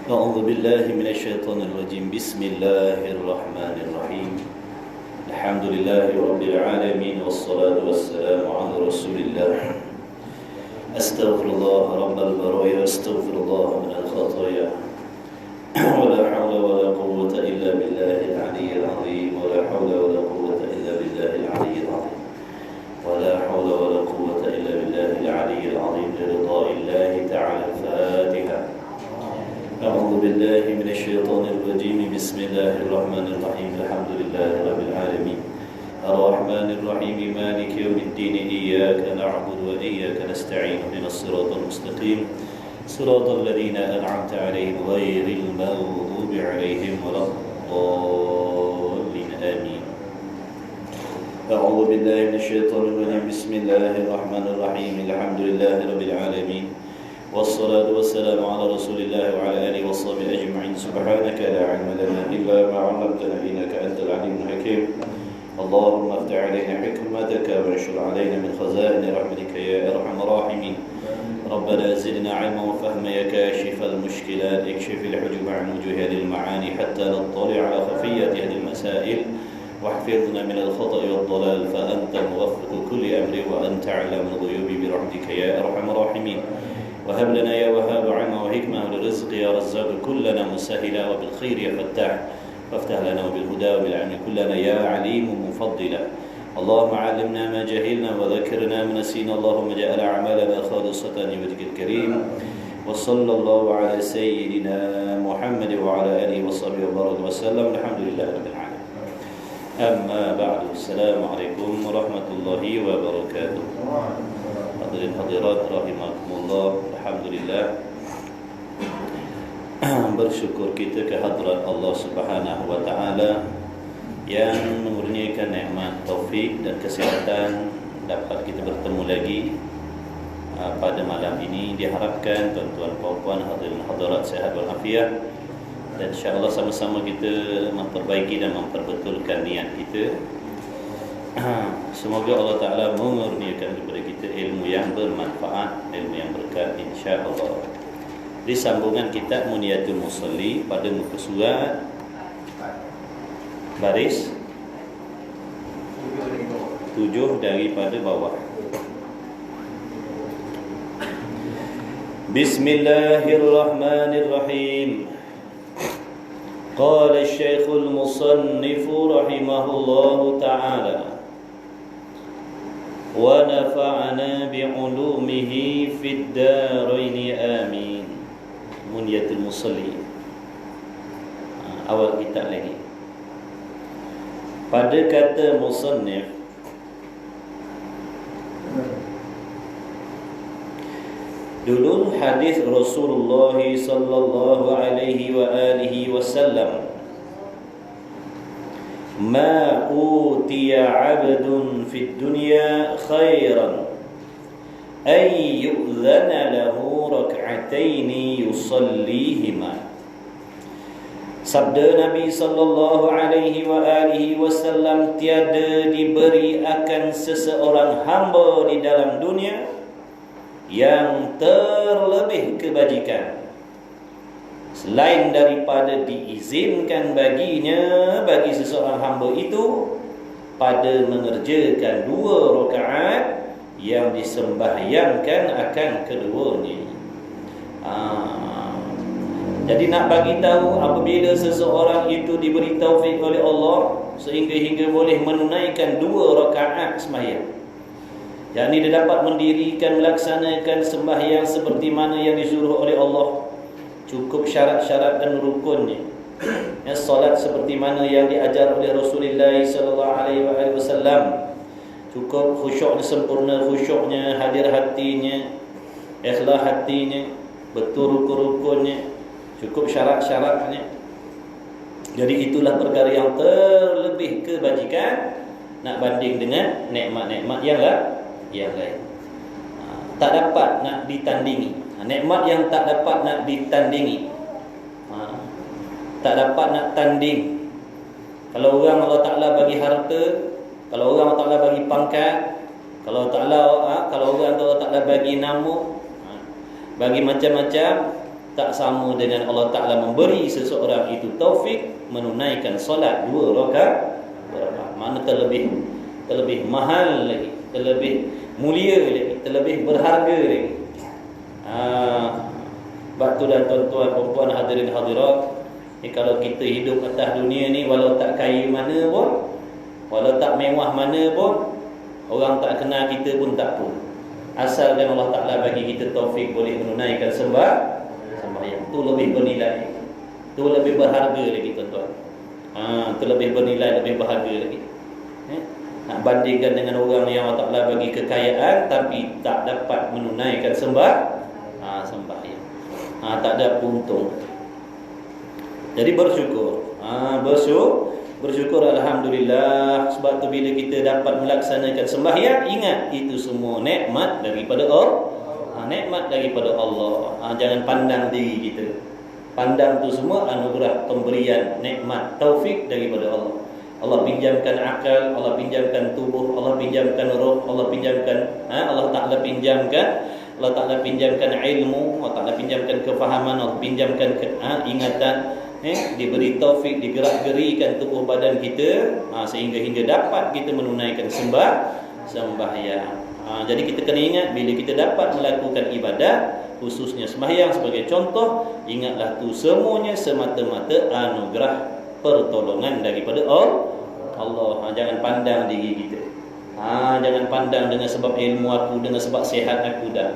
أعوذ بالله من الشيطان الرجيم بسم الله الرحمن الرحيم الحمد لله رب العالمين والصلاة والسلام على رسول الله أستغفر الله رب البرايا أستغفر الله من الخطايا ولا حول ولا قوة إلا بالله العلي العظيم ولا حول ولا قوة إلا بالله العلي العظيم ولا حول ولا قوة إلا بالله العلي العظيم لرضاء الله تعالى. الفاتحة. أعوذ بالله من الشيطان الرجيم بسم الله الرحمن الرحيم الحمد لله رب العالمين الرحمن الرحيم مالك يوم الدين إياك نعبد وإياك نستعين اهدنا الصراط المستقيم صراط الذين أنعمت عليهم غير المغضوب عليهم ولا الضالين آمين. أعوذ بالله من الشيطان الرجيم بسم الله الرحمن الرحيم الحمد لله رب العالمين والصلاة والسلام على رسول الله وعلى آله وصحبه أجمعين. سبحانك لا علم لنا إلا ما علمتنا إنك أنت العليم الحكيم. اللهم افتح علينا حكمتك وانشر علينا من خزائن رحمتك يا أرحم الراحمين. ربنا زدنا علما وفهما يا كاشف المشكلات اكشف الحجب عن وجوه هذه المعاني حتى نطلع على خفية هذه المسائل واحفظنا من الخطأ والضلال فأنت موفق كل أمر وأنت علام الغيوب برحمتك يا أرحم الراحمين. وهب لنا يا وهاب علما وحكمة وللرزق يا رزاق كلنا مسهلا وبالخير يا فتاح وافتح لنا وبالهدى وبالعلم كلنا يا عليم مفضلا. اللهم علمنا ما جهلنا وذكرنا ما نسينا. اللهم اجعل أعمالنا خالصة لوجهك الكريم. وصلى الله على سيدنا محمد وعلى آله وصحبه وبارك وسلم. الحمد لله رب العالمين. أما بعد. السلام عليكم ورحمة الله وبركاته. Hadirin hadirat rahimakumullah. Alhamdulillah, bersyukur kita kehadrat Allah Subhanahu wa taala yang mengurniakan nikmat taufik dan kesihatan dapat kita bertemu lagi pada malam ini. Diharapkan tuan-tuan puan-puan hadirin hadirat sehat walafiat dan insya-Allah sama-sama kita memperbaiki dan memperbetulkan niat kita. Semoga Allah Ta'ala mengurniakan kepada kita ilmu yang bermanfaat, ilmu yang berkat insya-Allah. Di sambungan kitab Muniyatul Musalli pada muka surat baris 7 daripada bawah. Bismillahirrahmanirrahim. Qala Syekhul Musannif rahimahullahu ta'ala wa nafa'ana bi'ulumihi fid daraini amin. Muniyatul Musalli awal kitab lagi. Pada kata musannif, dulu hadis Rasulullah sallallahu alaihi wa alihi wasallam, ma utiya 'abdun fid dunya khairan ay yu'dhana lahu rak'atain yusallihima. Sabda Nabi sallallahu alaihi wa alihi wasallam, tiada diberi akan seseorang hamba di dalam dunia yang terlebih kebajikan selain daripada diizinkan baginya, bagi seseorang hamba itu, pada mengerjakan 2 rakaat yang disembahyangkan akan keduanya. Jadi nak bagi tahu apabila seseorang itu diberi taufik oleh Allah sehingga boleh menunaikan 2 rakaat sembahyang, yakni dia dapat mendirikan, melaksanakan sembahyang seperti mana yang disuruh oleh Allah, cukup syarat-syarat dan rukunnya. Ya, solat seperti mana yang diajar oleh Rasulullah sallallahu alaihi wasallam, cukup khusyuknya, sempurna khusyuknya, hadir hatinya, ikhlas hatinya, betul rukun-rukunnya, cukup syarat-syaratnya. Jadi itulah perkara yang terlebih kebajikan nak banding dengan nikmat-nikmat yang lain. Tak dapat nak ditandingi. Nikmat yang tak dapat nak ditandingi, tak dapat nak tanding. Kalau orang Allah Ta'ala bagi harta, kalau orang Allah Ta'ala bagi pangkat, kalau orang Allah Ta'ala bagi nama, bagi macam-macam, tak sama dengan Allah Ta'ala memberi seseorang itu taufik menunaikan solat 2 rakaat. Mana terlebih mahal lagi, terlebih mulia lagi, terlebih berharga lagi. Sebab tu dan tuan-tuan, perempuan, hadirin hadirat, kalau kita hidup atas dunia ni, walau tak kaya mana pun, walau tak mewah mana pun, orang tak kenal kita pun tak pun, asalkan Allah Ta'ala bagi kita taufik boleh menunaikan sembahyang, tu lebih bernilai, tu lebih berharga lagi tuan-tuan. Tu lebih bernilai, lebih berharga lagi. Nak bandingkan dengan orang yang Allah Ta'ala bagi kekayaan tapi tak dapat menunaikan sembahyang, tak ada untung. Jadi bersyukur, bersyukur alhamdulillah. Sebab tu bila kita dapat melaksanakan sembahyang, ingat itu semua nikmat daripada Allah. Nikmat daripada Allah. Jangan pandang diri kita. Pandang tu semua anugerah, pemberian, nikmat, taufik daripada Allah. Allah pinjamkan akal, Allah pinjamkan tubuh, Allah pinjamkan roh, Allah pinjamkan Allah Ta'ala pinjamkan ilmu, Allah Ta'ala pinjamkan kefahaman, Allah pinjamkan ingatan, diberi taufik, digerak-gerikan tubuh badan kita, sehingga dapat kita menunaikan sembahyang. Jadi kita kena ingat, bila kita dapat melakukan ibadat, khususnya sembahyang sebagai contoh, ingatlah tu semuanya semata-mata anugerah pertolongan daripada Allah. Jangan pandang diri kita. Jangan pandang dengan sebab ilmu aku, dengan sebab sihat aku dah.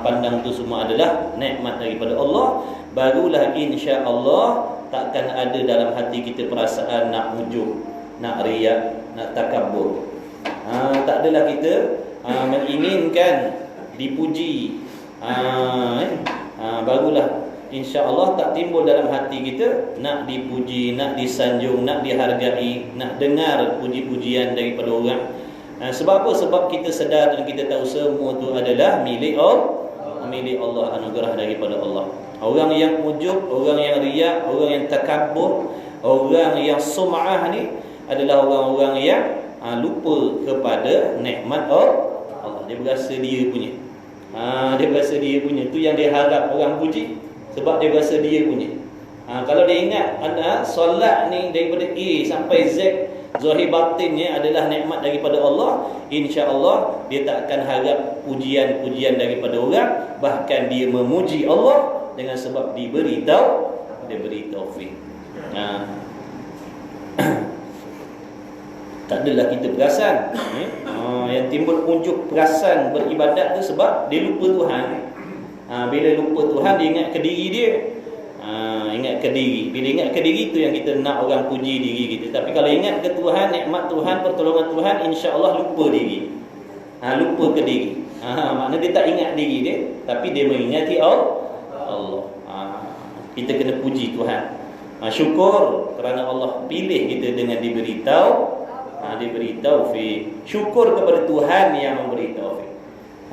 Pandang tu semua adalah nikmat daripada Allah. Barulah insya-Allah takkan ada dalam hati kita perasaan nak ujub, nak riak, nak takabur. Tak adalah kita menginginkan dipuji. Barulah insya-Allah tak timbul dalam hati kita nak dipuji, nak disanjung, nak dihargai, nak dengar puji-pujian daripada orang. Sebab apa? Sebab kita sedar dan kita tahu semua itu adalah milik Allah, anugerah daripada Allah. Orang yang ujub, orang yang riak, orang yang takabur, orang yang sum'ah ni adalah orang-orang yang lupa kepada nikmat Allah. Dia berasa dia punya. Dia berasa dia punya. Tu yang dia harap orang puji. Sebab dia berasa dia punya. Kalau dia ingat solat ni daripada A sampai Z, zahir batinnya adalah nikmat daripada Allah, insya-Allah dia tak akan harap pujian-pujian daripada orang. Bahkan dia memuji Allah dengan sebab diberi taufik. Tak adalah kita perasan. Yang timbul ujub perasan beribadat tu sebab dia lupa Tuhan. Bila lupa Tuhan, dia ingat ke diri dia. Ingat ke diri. Bila ingat ke diri tu yang kita nak orang puji diri kita. Tapi kalau ingat ke Tuhan, nikmat Tuhan, pertolongan Tuhan, insya-Allah lupa diri. Lupa ke diri. Maknanya dia tak ingat diri dia, tapi dia mengingati Allah. Kita kena puji Tuhan. Syukur kerana Allah pilih kita dengan diberi taufik. Syukur kepada Tuhan yang memberi taufik.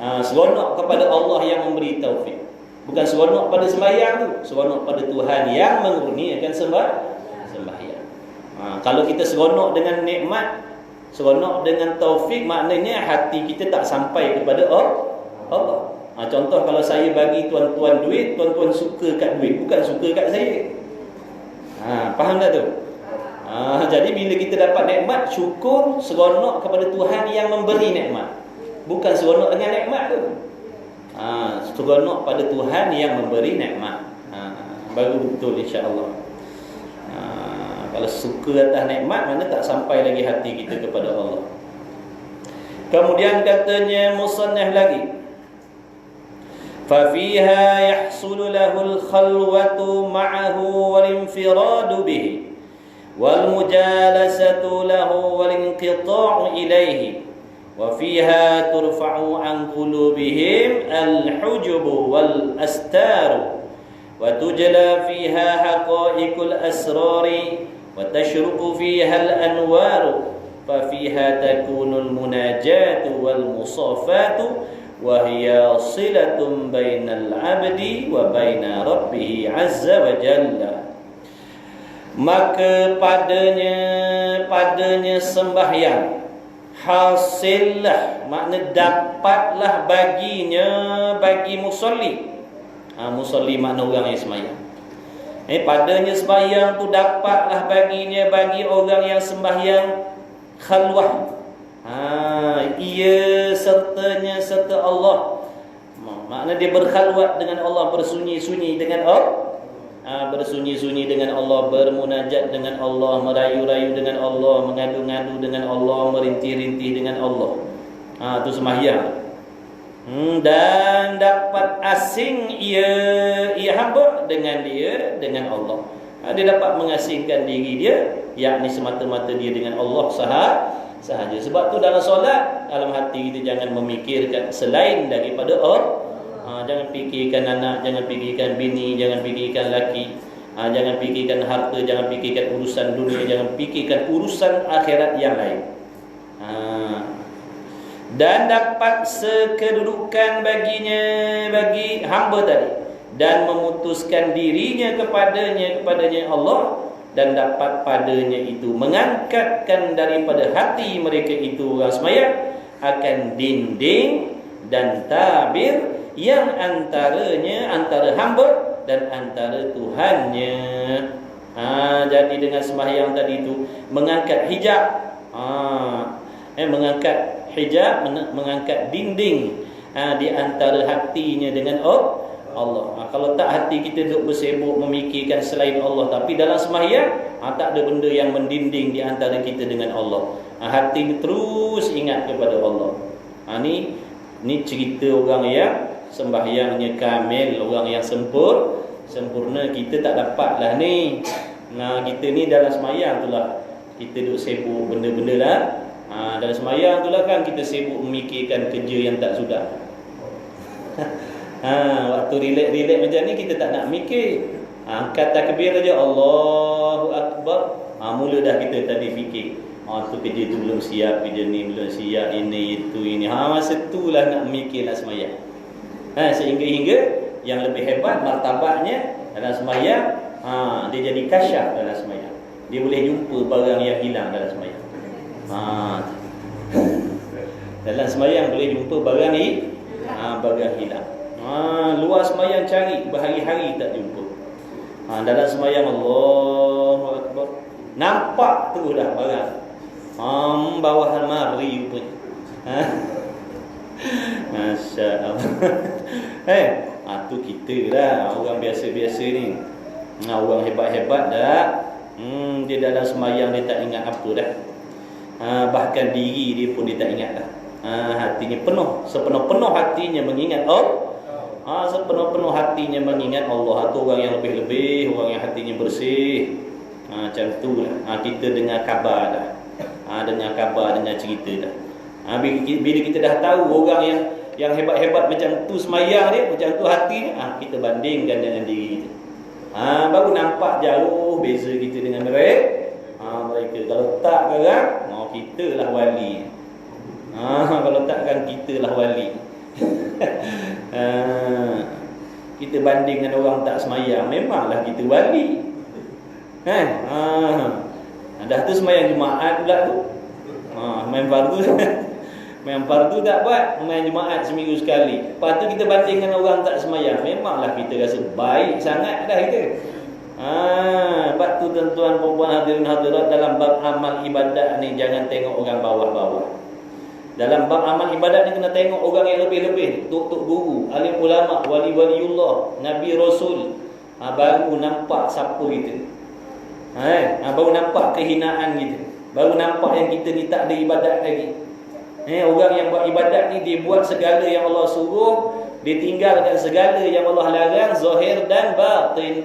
Seronok kepada Allah yang memberi taufik. Bukan seronok pada sembahyang tu, seronok pada Tuhan yang mengurniakan sembahyang. Kalau kita seronok dengan nikmat, seronok dengan taufik, maknanya hati kita tak sampai kepada Allah. Contoh, kalau saya bagi tuan-tuan duit, tuan-tuan suka kat duit, bukan suka kat saya. Faham tak tu? Jadi bila kita dapat nikmat, syukur, seronok kepada Tuhan yang memberi nikmat. Bukan seronok dengan nikmat tu. Seronok pada Tuhan yang memberi nikmat. Baru betul insya-Allah. Kalau suka atas nikmat, mana tak sampai lagi hati kita kepada Allah. Kemudian katanya musannif lagi, fa fiha yahsulu lahul khalwatu ma'ahu wal infiradu bihi wal mujalasatu lahu wal inqita'u ilaihi. وفيها ترفع عن قلوبهم الحجب والأستار وتجلى فيها حقائق الأسرار وتشرق فيها الأنوار ففيها تكون المناجاة والمصافات وهي صلة بين العبد وبين ربه عز وجل. Maka padanya sembahyang hasillah, makna dapatlah baginya, bagi musalli, Musalli makna orang yang sembahyang. Padanya sembahyang tu dapatlah baginya, bagi orang yang sembahyang khalwah. Ia serta Allah. Makna dia berkhalwat dengan Allah, bersunyi-sunyi dengan Allah. Bersunyi-sunyi dengan Allah, bermunajat dengan Allah, merayu-rayu dengan Allah, mengadu-ngadu dengan Allah, merintih-rintih dengan Allah. Itu sembahyang. Dan dapat asing ia hamba dengan Allah. Dia dapat mengasingkan diri dia, yakni semata-mata dia dengan Allah sahaja. Sebab tu dalam solat, dalam hati kita jangan memikirkan selain daripada Allah. Jangan fikirkan anak, jangan fikirkan bini, jangan fikirkan laki, jangan fikirkan harta, jangan fikirkan urusan dunia, jangan fikirkan urusan akhirat yang lain. Dan dapat sekedudukan bagi hamba tadi, dan memutuskan dirinya kepadanya Allah, dan dapat padanya itu mengangkatkan daripada hati mereka itu orang sembahyang akan dinding dan tabir yang antara hamba dan antara Tuhannya. Jadi dengan sembahyang tadi itu mengangkat hijab, mengangkat hijab, mengangkat dinding di antara hatinya dengan Allah. Kalau tak, hati kita duduk bersibuk memikirkan selain Allah, tapi dalam sembahyang tak ada benda yang mendinding di antara kita dengan Allah. Hati terus ingat kepada Allah. Ni cerita orang yang sembahyangnya kamil, orang yang sempurna. Kita tak dapatlah ni. Kita ni dalam sembahyang itulah kita duduk sibuk benda-benda lah. Dalam sembahyang itulah kan kita sibuk memikirkan kerja yang tak sudah. Waktu relax macam ni kita tak nak mikir. Angkat takbir aja, Allahu Akbar, mula dah kita tadi fikir, tu kerja tu belum siap, kerja ni belum siap, ini masa tu lah nak mikir nak sembahyang. Sehingga yang lebih hebat martabatnya dalam sembahyang, dia jadi kasyaf dalam sembahyang. Dia boleh jumpa barang yang hilang dalam sembahyang. Dalam sembahyang boleh jumpa barang hilang. Luar sembahyang cari berhari-hari tak jumpa. Dalam sembahyang Allahu Akbar, nampak tu dah barang. Bawah almari pun. Masya-Allah. Tu kita lah orang biasa-biasa ni. Orang hebat-hebat dah. Dia dalam sembahyang dia tak ingat apa dah. Bahkan diri dia pun dia tak ingat dah. Hatinya penuh, sepenuh-penuh hatinya mengingat Allah. Sepenuh-penuh hatinya mengingat Allah. Itu orang yang lebih-lebih, orang yang hatinya bersih. Macam tu lah. Kita dengar khabar dah. Dengar khabar, dengar cerita dah. Bila kita dah tahu orang yang hebat-hebat macam tu sembahyang dia, macam tu hati dia, kita bandingkan dengan diri kita. Baru nampak jauh beza kita dengan mereka. Kalau tak kan, kita lah wali. Kalau tak kan kita lah wali. Kita banding dengan orang tak sembahyang, memanglah kita wali. Dah tu sembahyang Jumaat pula tu. Main fardu tak buat, main Jumaat seminggu sekali. Lepas tu kita banding dengan orang tak sembahyang, memanglah kita rasa baik sangat dah kita. Sebab tu tuan-tuan perempuan hadirin hadirat, dalam bab amal ibadat ni jangan tengok orang bawah-bawah. Dalam bab amal ibadat ni kena tengok orang yang lebih-lebih, tok-tok guru, alim ulama, wali-waliullah, nabi rasul. Baru nampak siapa kita. Baru nampak kehinaan kita. Baru nampak yang kita ni tak ada ibadat lagi. Orang yang buat ibadat ni, dia buat segala yang Allah suruh, dia tinggalkan segala yang Allah larang, zahir dan batin.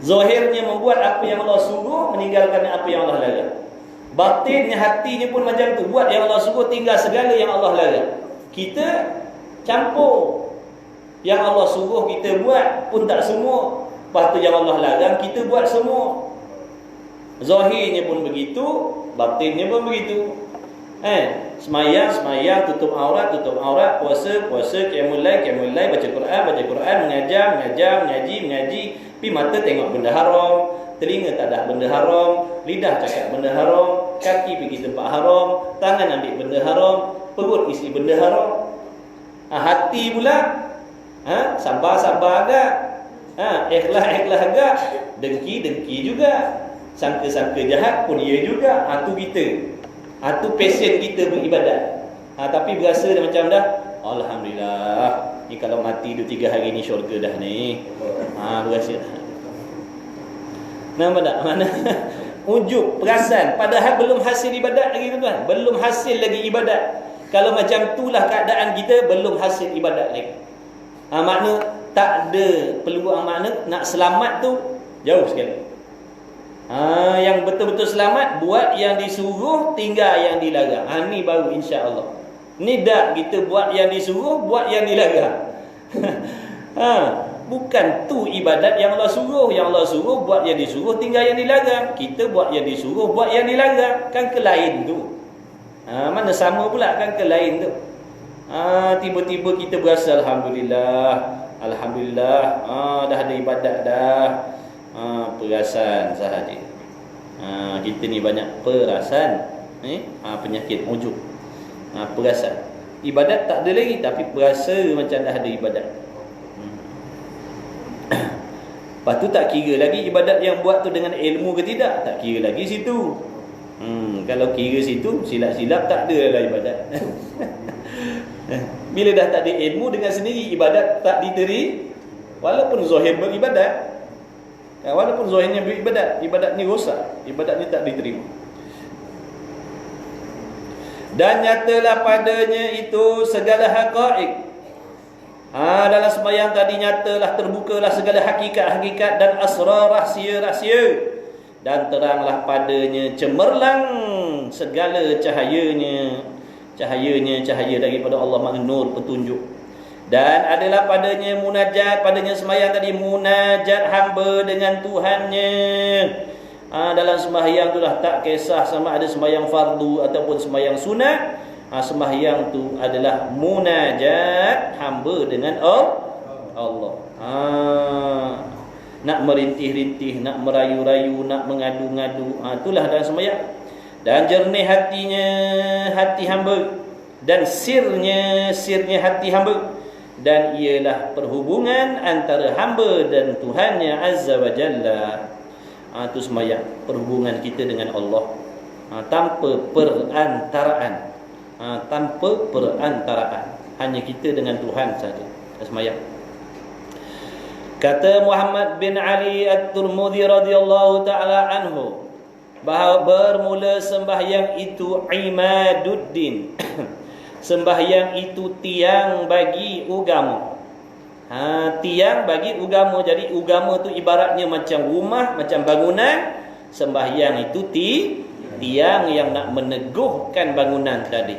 Zahirnya membuat apa yang Allah suruh, meninggalkan apa yang Allah larang. Batinnya, hatinya pun macam tu, buat yang Allah suruh, tinggal segala yang Allah larang. Kita campur. Yang Allah suruh kita buat pun tak semua. Lepas tu yang Allah larang kita buat semua. Zahirnya pun begitu, batinnya pun begitu. Semayang, tutup aurat, puasa, qiyamul lail, baca Quran, mengaji. Pi mata tengok benda haram, telinga tak ada benda haram, lidah cakap benda haram, kaki pergi tempat haram, tangan ambil benda haram, perut isi benda haram. Hati pula Sabar-sabar agak. Ikhlas-ikhlas agak. Dengki-dengki juga. Sangka-sangka jahat pun ia juga. Tu kita. Tu passion kita beribadat. Tapi berasa dah macam dah, alhamdulillah. Ni kalau mati 2-3 hari ni syurga dah ni. Berasa dah. Nampak tak? Mana ujub, perasan. Padahal belum hasil ibadat lagi tuan-tuan. Belum hasil lagi ibadat. Kalau macam itulah keadaan kita, belum hasil ibadat lagi. Makna tak ada peluang, makna nak selamat tu jauh sekali. Yang betul-betul selamat, buat yang disuruh, tinggal yang dilarang. Ni baru insya-Allah. Ni dah kita buat yang disuruh, buat yang dilarang. Bukan tu ibadat yang Allah suruh. Yang Allah suruh buat yang disuruh, tinggal yang dilarang. Kita buat yang disuruh, buat yang dilarang. Kan ke lain tu. Mana sama pula kan ke lain tu. Tiba-tiba kita berasa alhamdulillah. Alhamdulillah. Dah ada ibadat dah. Perasan sahaja. Kita ni banyak perasan. Penyakit ujub. Perasan. Ibadat tak ada lagi, tapi berasa macam dah ada ibadat. Lepas tu tak kira lagi ibadat yang buat tu dengan ilmu ke tidak. Tak kira lagi situ. Kalau kira situ, silap-silap tak ada lah ibadat. Bila dah tak ada ilmu, dengan sendiri ibadat tak diteri. Walaupun zahir beribadat, walaupun zahirnya beribadat, ibadat ni rosak, ibadat ni tak diterima. Dan nyatalah padanya itu segala haqaiq. Dalam sembahyang tadi nyatalah, terbukalah segala hakikat-hakikat dan asrar, rahsia-rahsia. Dan teranglah padanya, cemerlang segala cahayanya. Cahaya daripada Allah, makna nur, petunjuk. Dan adalah padanya munajat, padanya sembahyang tadi, munajat hamba dengan Tuhannya. Dalam sembahyang tu dah tak kisah sama ada sembahyang fardu ataupun sembahyang sunat. Sembahyang tu adalah munajat hamba dengan Allah. Nak merintih-rintih, nak merayu-rayu, nak mengadu-ngadu, itulah dalam sembahyang. Dan jernih hatinya, hati hamba, dan sirnya hati hamba. Dan ialah perhubungan antara hamba dan Tuhannya Azza wa Jalla. Itu sembahyang, perhubungan kita dengan Allah, tanpa perantaraan. Tanpa perantaraan, hanya kita dengan Tuhan saja. Sembahyang. Kata Muhammad bin Ali At-Tirmidzi radhiyallahu taala anhu, bahawa bermula sembahyang itu imaduddin. Sembahyang itu tiang bagi agama. Tiang bagi agama. Jadi agama tu ibaratnya macam rumah, macam bangunan. Sembahyang itu tiang yang nak meneguhkan bangunan tadi.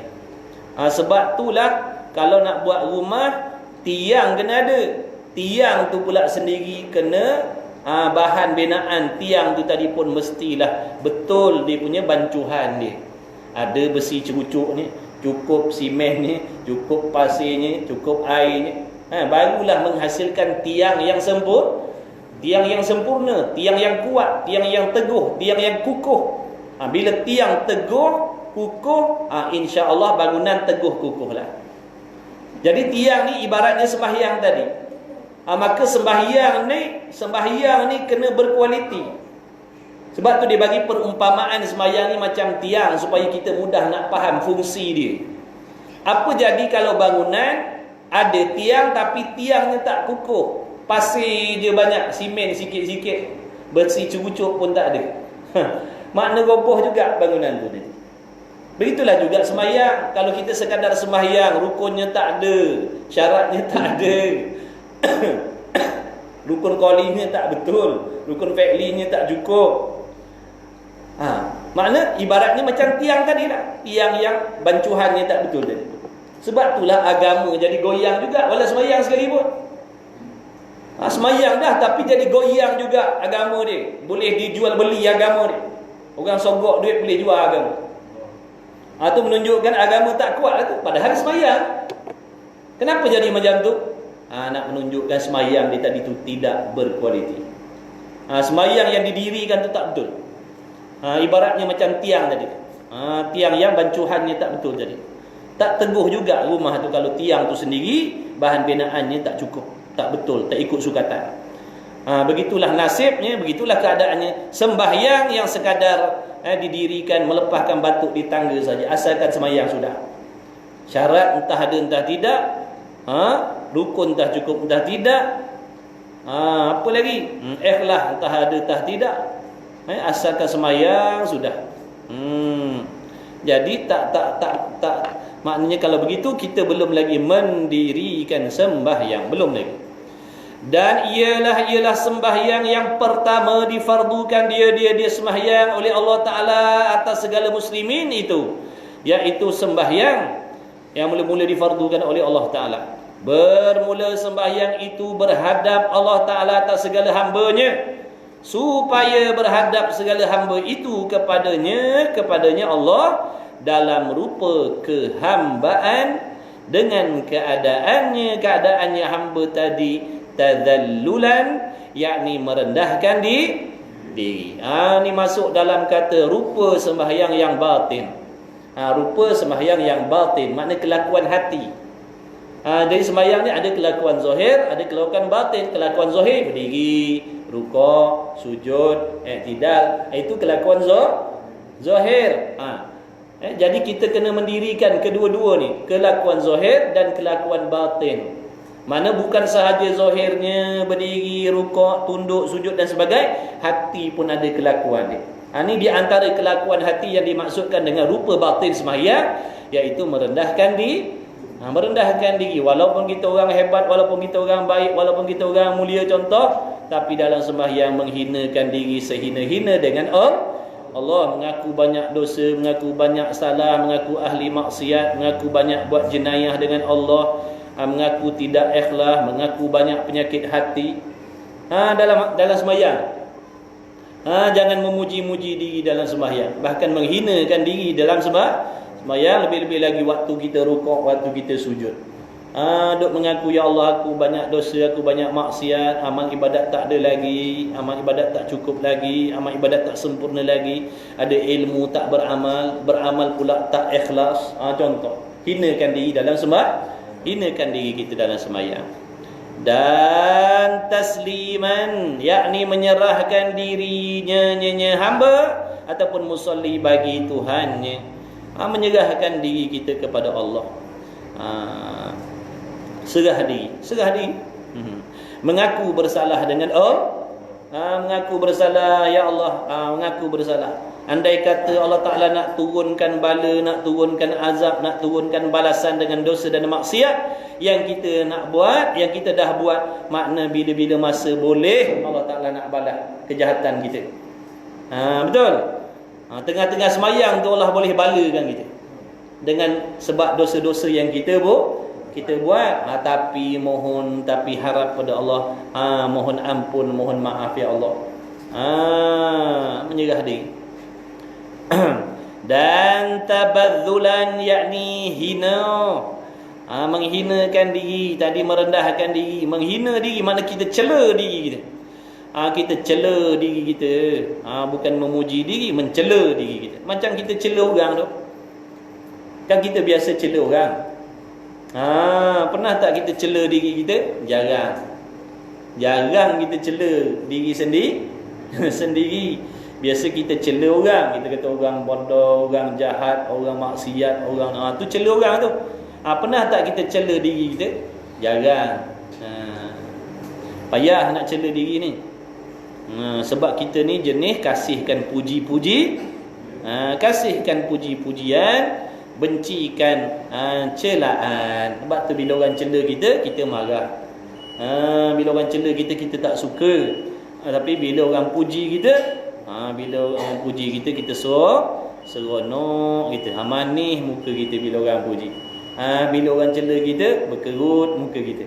Sebab itulah kalau nak buat rumah, tiang kena ada. Tiang tu pula sendiri kena bahan binaan. Tiang tu tadi pun mestilah betul dia punya bancuhan dia. Ada besi cerucuk ni, cukup simen ni, cukup pasirnya, cukup airnya. Barulah menghasilkan tiang yang sempurna. Tiang yang sempurna, tiang yang kuat, tiang yang teguh, tiang yang kukuh. Bila tiang teguh, kukuh, insya-Allah bangunan teguh kukuh lah. Jadi tiang ni ibaratnya sembahyang tadi. Maka sembahyang ni kena berkualiti. Sebab tu dia bagi perumpamaan sembahyang ni macam tiang, supaya kita mudah nak faham fungsi dia. Apa jadi kalau bangunan ada tiang tapi tiangnya tak kukuh, pasir je banyak, simen sikit-sikit, besi cerucuk pun tak ada. Makna roboh juga bangunan tu tadi. Begitulah juga sembahyang. Kalau kita sekadar sembahyang, rukunnya tak ada, syaratnya tak ada, rukun qaulinya tak betul, rukun fi'linya tak cukup, makna ibaratnya macam tiang tadi lah, tiang yang bancuhannya tak betul tadi. Sebab itulah agama jadi goyang juga walau sembahyang sekalipun. Sembahyang dah tapi jadi goyang juga agama dia. Boleh dijual beli agama dia. Orang sogok duit boleh jual agama. Itu menunjukkan agama tak kuat lah tu. Padahal sembahyang. Kenapa jadi macam tu? Nak menunjukkan sembahyang dia tadi tu tidak berkualiti. Sembahyang yang didirikan tu tak betul. Ibaratnya macam tiang tadi. Tiang yang bancuhannya tak betul tadi. Tak teguh juga rumah tu kalau tiang tu sendiri bahan binaannya tak cukup. tak betul, tak ikut sukatan. Begitulah nasibnya, begitulah keadaannya. Sembahyang yang sekadar didirikan melepaskan batuk di tangga saja, asalkan sembahyang sudah. Syarat entah ada entah tidak, rukun entah cukup entah tidak, apa lagi, ikhlas entah ada entah tidak, asalkan sembahyang sudah. Jadi tak maknanya kalau begitu kita belum lagi mendirikan sembahyang, belum lagi. Dan ialah sembahyang yang pertama difardukan dia sembahyang oleh Allah Ta'ala atas segala muslimin itu, iaitu sembahyang yang mula-mula difardukan oleh Allah Ta'ala. Bermula sembahyang itu berhadap Allah Ta'ala atas segala hambanya, supaya berhadap segala hamba itu kepadanya Allah dalam rupa kehambaan, dengan keadaannya hamba tadi tadhallulan, yakni merendahkan diri. Ni masuk dalam kata rupa sembahyang yang batin. Rupa sembahyang yang batin makna kelakuan hati. Dari sembahyang ni ada kelakuan zahir, ada kelakuan batin. Kelakuan zahir berdiri, rukuk, sujud, i'tidal, itu kelakuan zahir. Jadi kita kena mendirikan kedua-dua ni, kelakuan zahir dan kelakuan batin. Mana bukan sahaja zahirnya berdiri, rukuk, tunduk, sujud dan sebagainya, hati pun ada kelakuan dia. Ini di antara kelakuan hati yang dimaksudkan dengan rupa batin sembahyang, iaitu merendahkan diri. Merendahkan diri, walaupun kita orang hebat, walaupun kita orang baik, walaupun kita orang mulia contoh, tapi dalam sembahyang menghinakan diri sehina-hina dengan Allah, mengaku banyak dosa, mengaku banyak salah, mengaku ahli maksiat, mengaku banyak buat jenayah dengan Allah, mengaku tidak ikhlas, mengaku banyak penyakit hati. Dalam sembahyang, jangan memuji-muji diri dalam sembahyang, bahkan menghinakan diri dalam sembahyang, lebih-lebih lagi waktu kita rukuk, waktu kita sujud. Duk mengaku, ya Allah, aku banyak dosa, aku banyak maksiat, amal ibadat tak ada lagi, amal ibadat tak cukup lagi, amal ibadat tak sempurna lagi, ada ilmu tak beramal pula tak ikhlas. Contoh, hinakan diri dalam hinakan diri kita dalam sembahyang. Dan tasliman, yakni menyerahkan dirinya hamba ataupun musalli bagi Tuhannya, menyerahkan diri kita kepada Allah. Serah diri. Mengaku bersalah dengan mengaku bersalah, ya Allah, mengaku bersalah. Andai kata Allah Ta'ala nak turunkan bala, nak turunkan azab, nak turunkan balasan dengan dosa dan maksiat yang kita nak buat, yang kita dah buat, makna bila-bila masa boleh Allah Ta'ala nak balas kejahatan kita. Betul? Tengah-tengah semayang tu Allah boleh balakan kita dengan sebab dosa-dosa yang kita buat. Tapi harap pada Allah, mohon ampun, mohon maaf ya Allah. Menyerah diri. Dan tabadzulan, yakni hina, menghinakan diri. Tadi merendahkan diri, menghina diri, mana kita cela diri kita. Kita cela diri kita, bukan memuji diri, mencela diri kita. Macam kita cela orang tu, kan kita biasa cela orang. Pernah tak kita cela diri kita? Jarang kita cela diri sendiri. Biasa kita cela orang, kita kata orang bodoh, orang jahat, orang maksiat, orang tu cela orang tu. Pernah tak kita cela diri kita? Jarang. Payah nak cela diri ni. Sebab kita ni jenis kasihkan puji-puji, kasihkan puji-pujian, bencikan celaan. Sebab tu bila orang cela kita, kita marah. Bila orang cela kita, kita tak suka. Tapi bila orang puji kita, kita seronok kita. Manis muka kita bila orang puji. Bila orang cela kita, berkerut muka kita.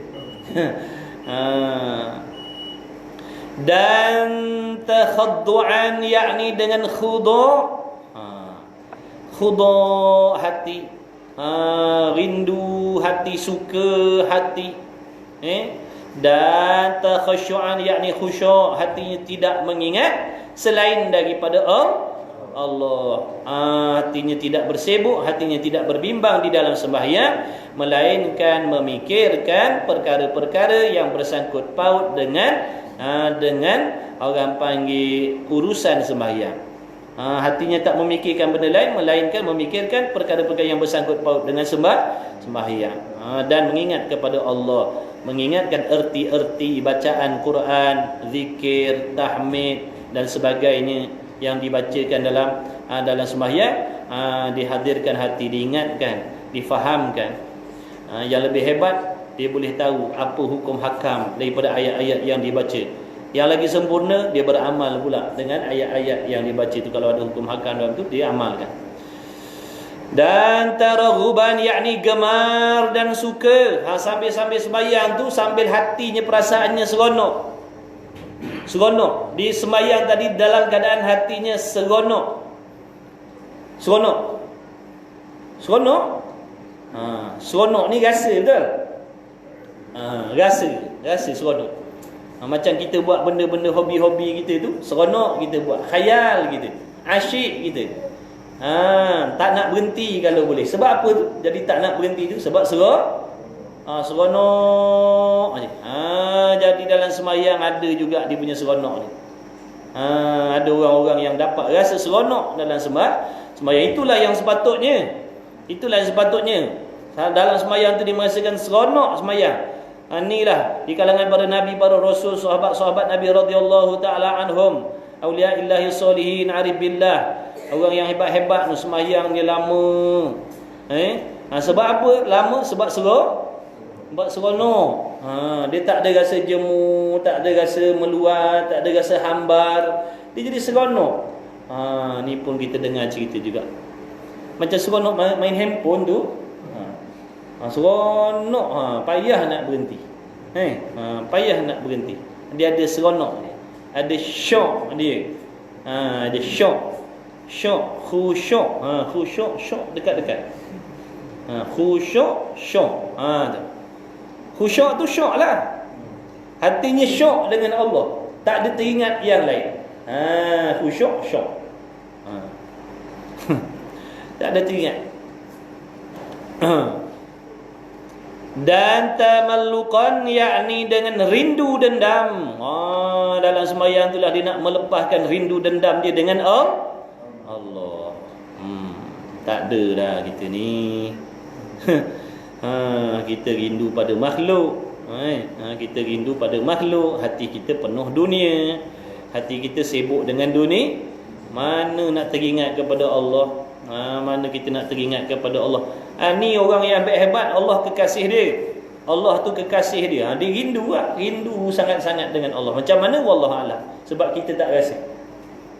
Dan takhaddu'an, yakni dengan khudu'. Khudu' hati, rindu hati, suka hati. Dan takhasyu'an, yakni khusyuk, hatinya tidak mengingat selain daripada Allah. Hatinya tidak bersibuk, hatinya tidak berbimbang di dalam sembahyang, melainkan memikirkan perkara-perkara yang bersangkut paut dengan orang panggil urusan sembahyang. Hatinya tak memikirkan benda lain melainkan memikirkan perkara-perkara yang bersangkut paut dengan sembahyang. Dan mengingat kepada Allah, mengingatkan erti-erti bacaan Quran, zikir, tahmid dan sebagainya yang dibacakan dalam sembahyang, dihadirkan hati, diingatkan, difahamkan. Yang lebih hebat, dia boleh tahu apa hukum hakam daripada ayat-ayat yang dibaca. Yang lagi sempurna, dia beramal pula dengan ayat-ayat yang dibaca itu. Kalau ada hukum hakam dalam itu, dia amalkan. Dan taraghuban, yakni gemar dan suka. Sambil-sambil sembahyang tu, sambil hatinya, perasaannya seronok. Seronok. Di sembahyang tadi dalam keadaan hatinya seronok. Seronok. Seronok ni rasa betul? Rasa seronok. Macam kita buat benda-benda hobi-hobi kita tu, seronok kita buat, khayal kita, asyik kita. Tak nak berhenti kalau boleh. Sebab apa tu? Jadi tak nak berhenti tu sebab seronok aja. Jadi dalam sembahyang ada juga dia punya seronok ni. Ada orang-orang yang dapat rasa seronok dalam sembahyang. Itulah yang sepatutnya. Dalam sembahyang tu dia merasakan seronok sembahyang. Inilah di kalangan para nabi, para rasul, sahabat-sahabat Nabi radhiyallahu taala anhum, auliya'illahi sholihin, arif billah, orang yang hebat-hebat tu sembahyang dia lama. Sebab apa lama? Sebab seronok. Dia tak ada rasa jemu, tak ada rasa meluat, tak ada rasa hambar. Dia jadi seronok. Ni pun kita dengar cerita juga. Macam seronok main handphone tu. Seronok, payah nak berhenti. Payah nak berhenti. Dia ada seronok dia. Ada syok dia. Ada syok, khusyuk. Khusyuk dekat-dekat. Khusyuk, syok. Khusyuk tu syok lah. Hatinya syok dengan Allah, tak ada teringat yang lain. Khusyuk, syok. Tak ada teringat. Dan tamalluqan, yakni dengan rindu dendam. Dalam sembahyang itulah dia nak melepaskan rindu dendam dia dengan Allah. Tak ada dah kita ni. Kita rindu pada makhluk. Kita rindu pada makhluk. Hati kita penuh dunia. Hati kita sibuk dengan dunia. Mana nak teringat kepada Allah? Mana kita nak teringat kepada Allah? Ni orang yang hebat, Allah kekasih dia. Allah tu kekasih dia. Dia rindu lah. Rindu sangat-sangat dengan Allah. Macam mana? Wallahualam. Sebab kita tak rasa.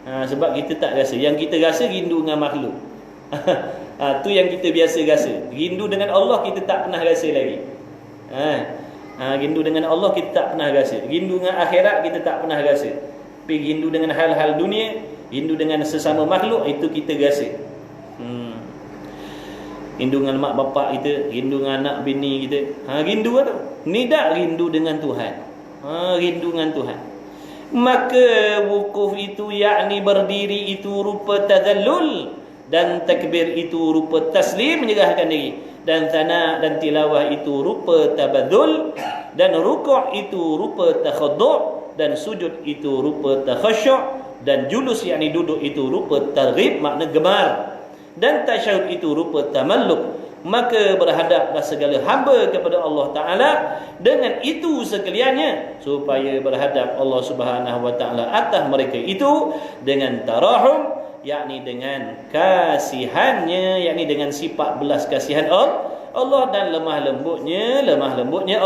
Sebab kita tak rasa. Yang kita rasa rindu dengan makhluk. Tu yang kita biasa rasa. Rindu dengan Allah kita tak pernah rasa lagi. Rindu dengan Allah kita tak pernah rasa. Rindu dengan akhirat kita tak pernah rasa. Tapi rindu dengan hal-hal dunia, rindu dengan sesama makhluk, itu kita rasa. Rindu dengan mak bapak kita, rindu dengan anak bini kita. Rindu tu. Ni tak rindu dengan Tuhan. Rindu dengan Tuhan. Maka wukuf itu, yakni berdiri itu rupa tadallul, dan takbir itu rupa taslim, menyerahkan diri, dan thana dan tilawah itu rupa tabadzul, dan rukuk itu rupa takhaddu', dan sujud itu rupa takhasyu', dan julus yakni duduk itu rupa targhib, makna gemar, dan tasyahud itu rupa tamalluk. Maka berhadaplah segala hamba kepada Allah Ta'ala dengan itu sekaliannya, supaya berhadap Allah Subhanahu Wa Ta'ala atas mereka itu dengan tarahum, yakni dengan kasihannya, yakni dengan sifat belas kasihan Allah, dan lemah lembutnya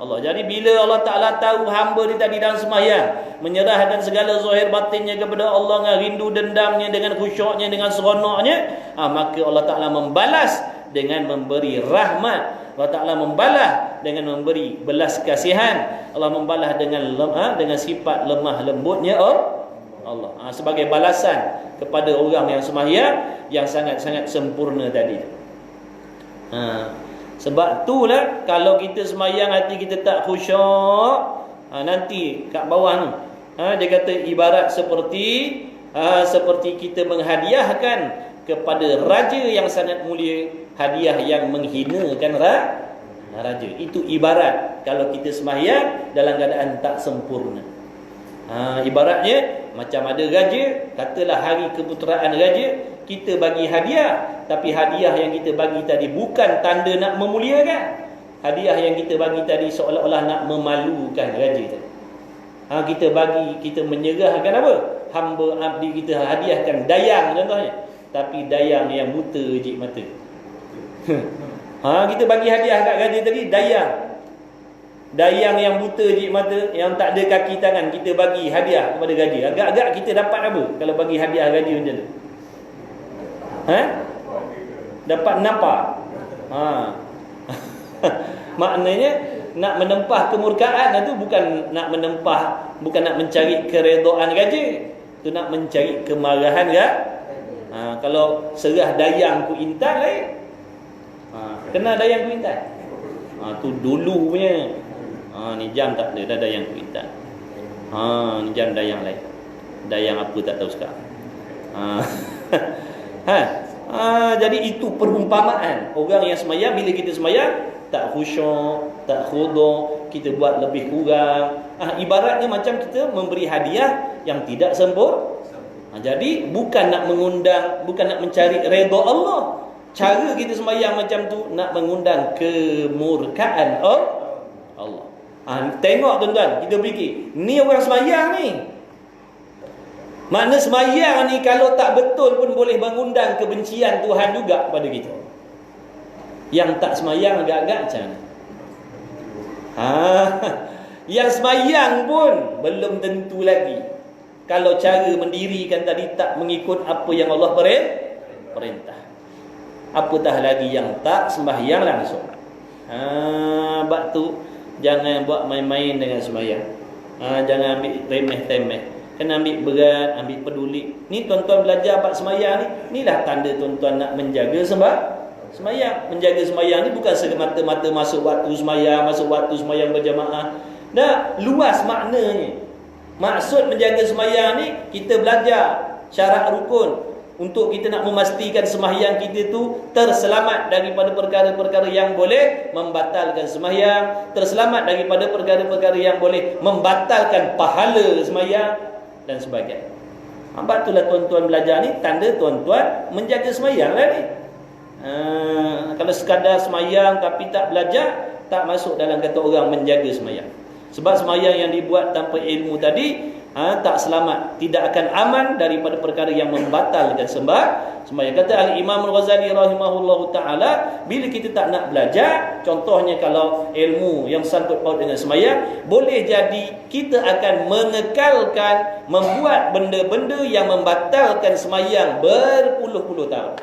Allah. Jadi bila Allah Ta'ala tahu hamba dia tadi dalam sembahyang menyerahkan segala zahir batinnya kepada Allah, dengan rindu dendamnya, dengan khusyuknya, dengan seronoknya, maka Allah Ta'ala membalas dengan memberi rahmat. Allah Ta'ala membalas dengan memberi belas kasihan. Allah membalas dengan sifat lemah lembutnya Allah, sebagai balasan kepada orang yang sembahyang yang sangat-sangat sempurna tadi. Sebab itulah kalau kita sembahyang hati kita tak khusyuk, nanti kat bawah tu dia kata ibarat seperti kita menghadiahkan kepada raja yang sangat mulia hadiah yang menghinakan raja. Itu ibarat kalau kita sembahyang dalam keadaan tak sempurna. Ibaratnya macam ada raja, katalah hari keputeraan raja, kita bagi hadiah, tapi hadiah yang kita bagi tadi bukan tanda nak memuliakan. Hadiah yang kita bagi tadi seolah-olah nak memalukan raja tadi. Kita menyerahkan apa? Hamba abdi kita hadiahkan dayang contohnya, tapi dayang yang buta je mata. Kita bagi hadiah kat raja tadi dayang yang buta je mata, yang tak ada kaki tangan, kita bagi hadiah kepada raja. Agak-agak kita dapat apa kalau bagi hadiah raja macam tu? Dapat nampak. Maknanya nak menempah kemurkaan itu bukan nak mencari keredaan raja, tu nak mencari kemarahan kalau serah dayang ku intan lain. Kena dayang ku intan. Tu dulu punya. Ni jam tak ada, dah dayang ku intan. Ni jam dayang lain. Dayang apa tak tahu sekarang. Jadi itu perumpamaan orang yang semayang. Bila kita semayang tak khusyuk, tak khudu', kita buat lebih kurang. Ibaratnya macam kita memberi hadiah yang tidak sempurna. Jadi bukan nak mengundang, bukan nak mencari redha Allah. Cara kita sembahyang macam tu nak mengundang kemurkaan Allah. Tengok tuan-tuan, kita fikir, ni orang sembahyang ni. Makna sembahyang ni kalau tak betul pun boleh mengundang kebencian Tuhan juga kepada kita. Yang tak sembahyang agak-agak macam mana? Yang sembahyang pun belum tentu lagi. Kalau cara mendirikan tadi tak mengikut apa yang Allah perintah. Apatah lagi yang tak sembahyang langsung. Sebab tu jangan buat main-main dengan sembahyang. Jangan ambil remeh-temeh. Kena ambil berat, ambil peduli. Ni tuan-tuan belajar bab sembahyang ni. Inilah tanda tuan-tuan nak menjaga sembahyang. Menjaga sembahyang ni bukan semata-mata masuk waktu sembahyang berjamaah. Dah luas maknanya. Maksud menjaga sembahyang ni, kita belajar syarat rukun untuk kita nak memastikan sembahyang kita tu terselamat daripada perkara-perkara yang boleh membatalkan sembahyang, terselamat daripada perkara-perkara yang boleh membatalkan pahala sembahyang dan sebagainya. Sebab itulah tuan-tuan belajar ni, tanda tuan-tuan menjaga sembahyang lah ni. Kalau sekadar sembahyang tapi tak belajar, tak masuk dalam kata orang menjaga sembahyang. Sebab sembahyang yang dibuat tanpa ilmu tadi tak selamat, tidak akan aman daripada perkara yang membatalkan sembahyang. Kata Al-Imam Al-Ghazali rahimahullahu ta'ala, bila kita tak nak belajar, contohnya kalau ilmu yang sangkut paut dengan sembahyang, boleh jadi kita akan mengekalkan, membuat benda-benda yang membatalkan sembahyang berpuluh-puluh tahun.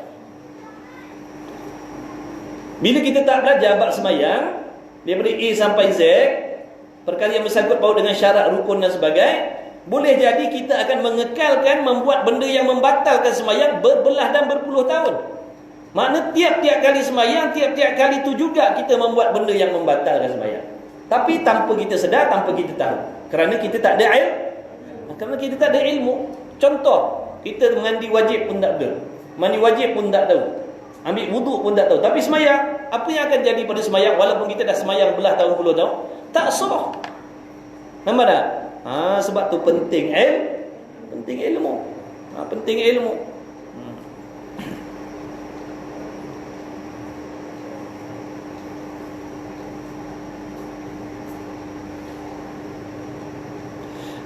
Bila kita tak belajar bab sembahyang daripada A sampai Z, perkara yang bersangkut paut dengan syarat rukun dan sebagainya, boleh jadi kita akan mengekalkan, membuat benda yang membatalkan sembahyang berbelah dan berpuluh tahun. Makna tiap-tiap kali sembahyang, tiap-tiap kali tu juga kita membuat benda yang membatalkan sembahyang. Tapi tanpa kita sedar, tanpa kita tahu. Kerana kita tak ada ilmu. Kerana kita tak ada ilmu. Contoh, kita mandi wajib pun tak tahu. Mandi wajib pun tak tahu. Ambil wuduk pun tak tahu. Tapi sembahyang, apa yang akan jadi pada sembahyang walaupun kita dah sembahyang belah tahun puluh tahun? Tak sah. Nampak tak? Sebab tu penting ilmu. Penting ilmu.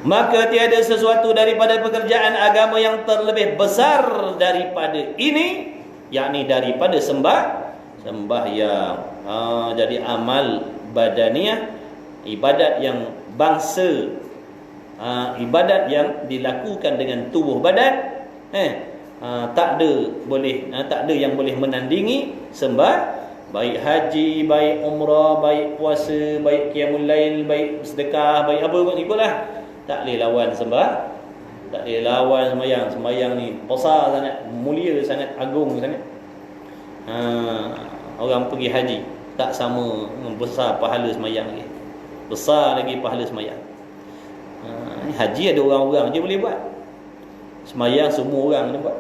Maka tiada sesuatu daripada pekerjaan agama yang terlebih besar daripada ini, yakni daripada sembahyang. Jadi amal badaniah, ibadat yang bangsa, ibadat yang dilakukan dengan tubuh badan, tak ada yang boleh menandingi baik haji, baik umrah, baik puasa, baik qiyamul lail, baik sedekah, baik apa pun ikutlah. Tak boleh lawan tak boleh lawan sembahyang. Sembahyang ni besar sangat, mulia sangat, agung sangat. Orang pergi haji tak sama besar pahala sembahyang lagi. Besar lagi pahala sembahyang. Haji ada orang-orang je boleh buat. Sembahyang semua orang boleh buat.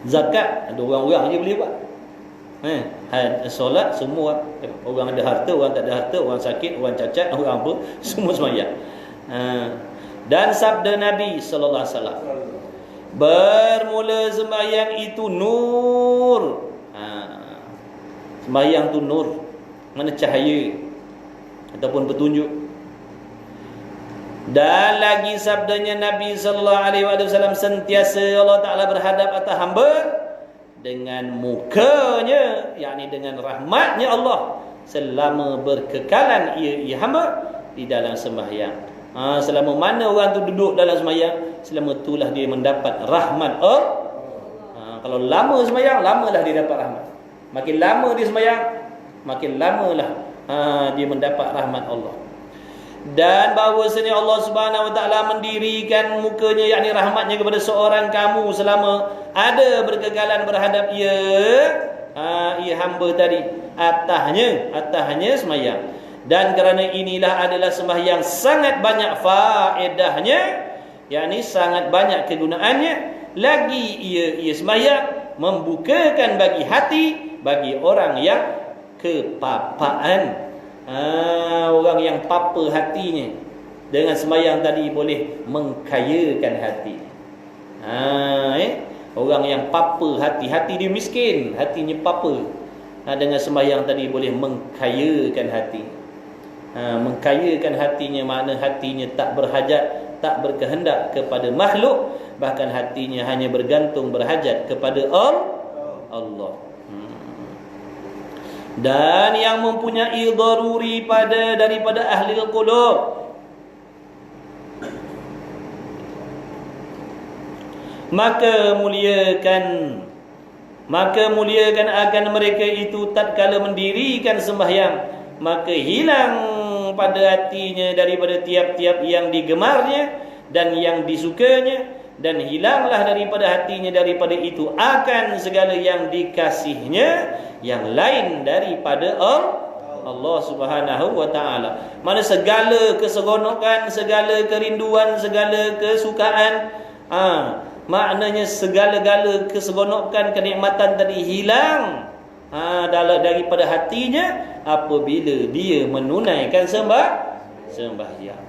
Zakat ada orang-orang je boleh buat. Solat semua orang ada harta, orang tak ada harta, orang sakit, orang cacat, orang apa, semua sembahyang. Dan sabda Nabi sallallahu alaihi wasallam, bermula sembahyang itu nur. Sembahyang tu nur, mana cahaya ataupun petunjuk. Dan lagi sabdanya Nabi sallallahu alaihi wasallam, sentiasa Allah Taala berhadap atas hamba dengan mukanya, yakni dengan rahmatnya Allah, selama berkekalan ia hamba di dalam sembahyang. Selama mana orang tu duduk dalam sembahyang, selama itulah dia mendapat rahmat Allah. Kalau lama sembahyang, lamalah dia dapat rahmat. Makin lama dia sembahyang, makin lamalah dia mendapat rahmat Allah. Dan bahawasanya Allah Subhanahu Wa Taala mendirikan mukanya, yakni rahmatnya, kepada seorang kamu selama ada berkekalan berhadap ia hamba tadi, atasnya sembahyang. Dan kerana inilah adalah sembahyang sangat banyak faedahnya, yakni sangat banyak kegunaannya, lagi ia sembahyang membukakan bagi hati bagi orang yang kepapaan. Orang yang papa hatinya, dengan sembahyang tadi boleh mengkayakan hati. Orang yang papa hati dia miskin, hatinya papa. Dengan sembahyang tadi boleh mengkayakan hati. Mengkayakan hatinya makna hatinya tak berhajat, tak berkehendak kepada makhluk, bahkan hatinya hanya bergantung berhajat kepada Allah. Dan yang mempunyai daruri daripada ahli qulub, maka muliakan akan mereka itu tatkala mendirikan sembahyang, maka hilang pada hatinya daripada tiap-tiap yang digemarnya dan yang disukanya, dan hilanglah daripada hatinya daripada itu akan segala yang dikasihnya yang lain daripada Allah Subhanahu Wa Taala. Mana segala keseronokan, segala kerinduan, segala kesukaan, maknanya segala-gala keseronokan, kenikmatan tadi hilang daripada hatinya apabila dia menunaikan sembahyang.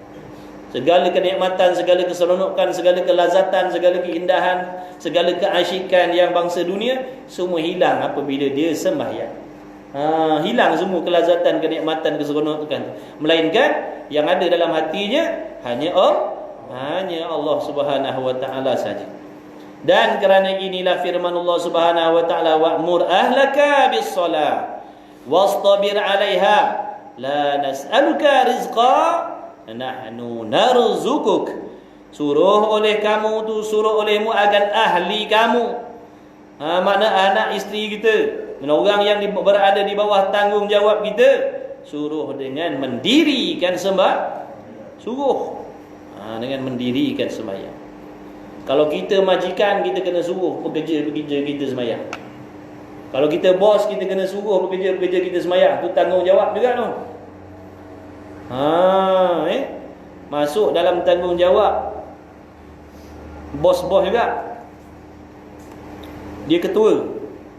Segala kenikmatan, segala keseronokan, segala kelazatan, segala keindahan, segala keasyikan yang bangsa dunia, semua hilang apabila dia sembahyang. Hilang semua kelazatan, kenikmatan, keseronokan, melainkan yang ada dalam hatinya hanya Allah Subhanahu Wa Taala saja. Dan kerana inilah firman Allah Subhanahu Wa Taala, wa'mur ahlaka bis-shalah wastabir 'alaiha la nas'aluka rizqa nahnu narzukuk. Suruh olehmu akan ahli kamu, makna anak isteri kita dan orang yang berada di bawah tanggungjawab kita, suruh dengan mendirikan dengan mendirikan sembahyang. Kalau kita majikan, kita kena suruh pekerja kita sembahyang. Kalau kita bos, kita kena suruh pekerja kita sembahyang. Itu tanggungjawab juga tu. Masuk dalam tanggungjawab bos-bos juga. Dia ketua,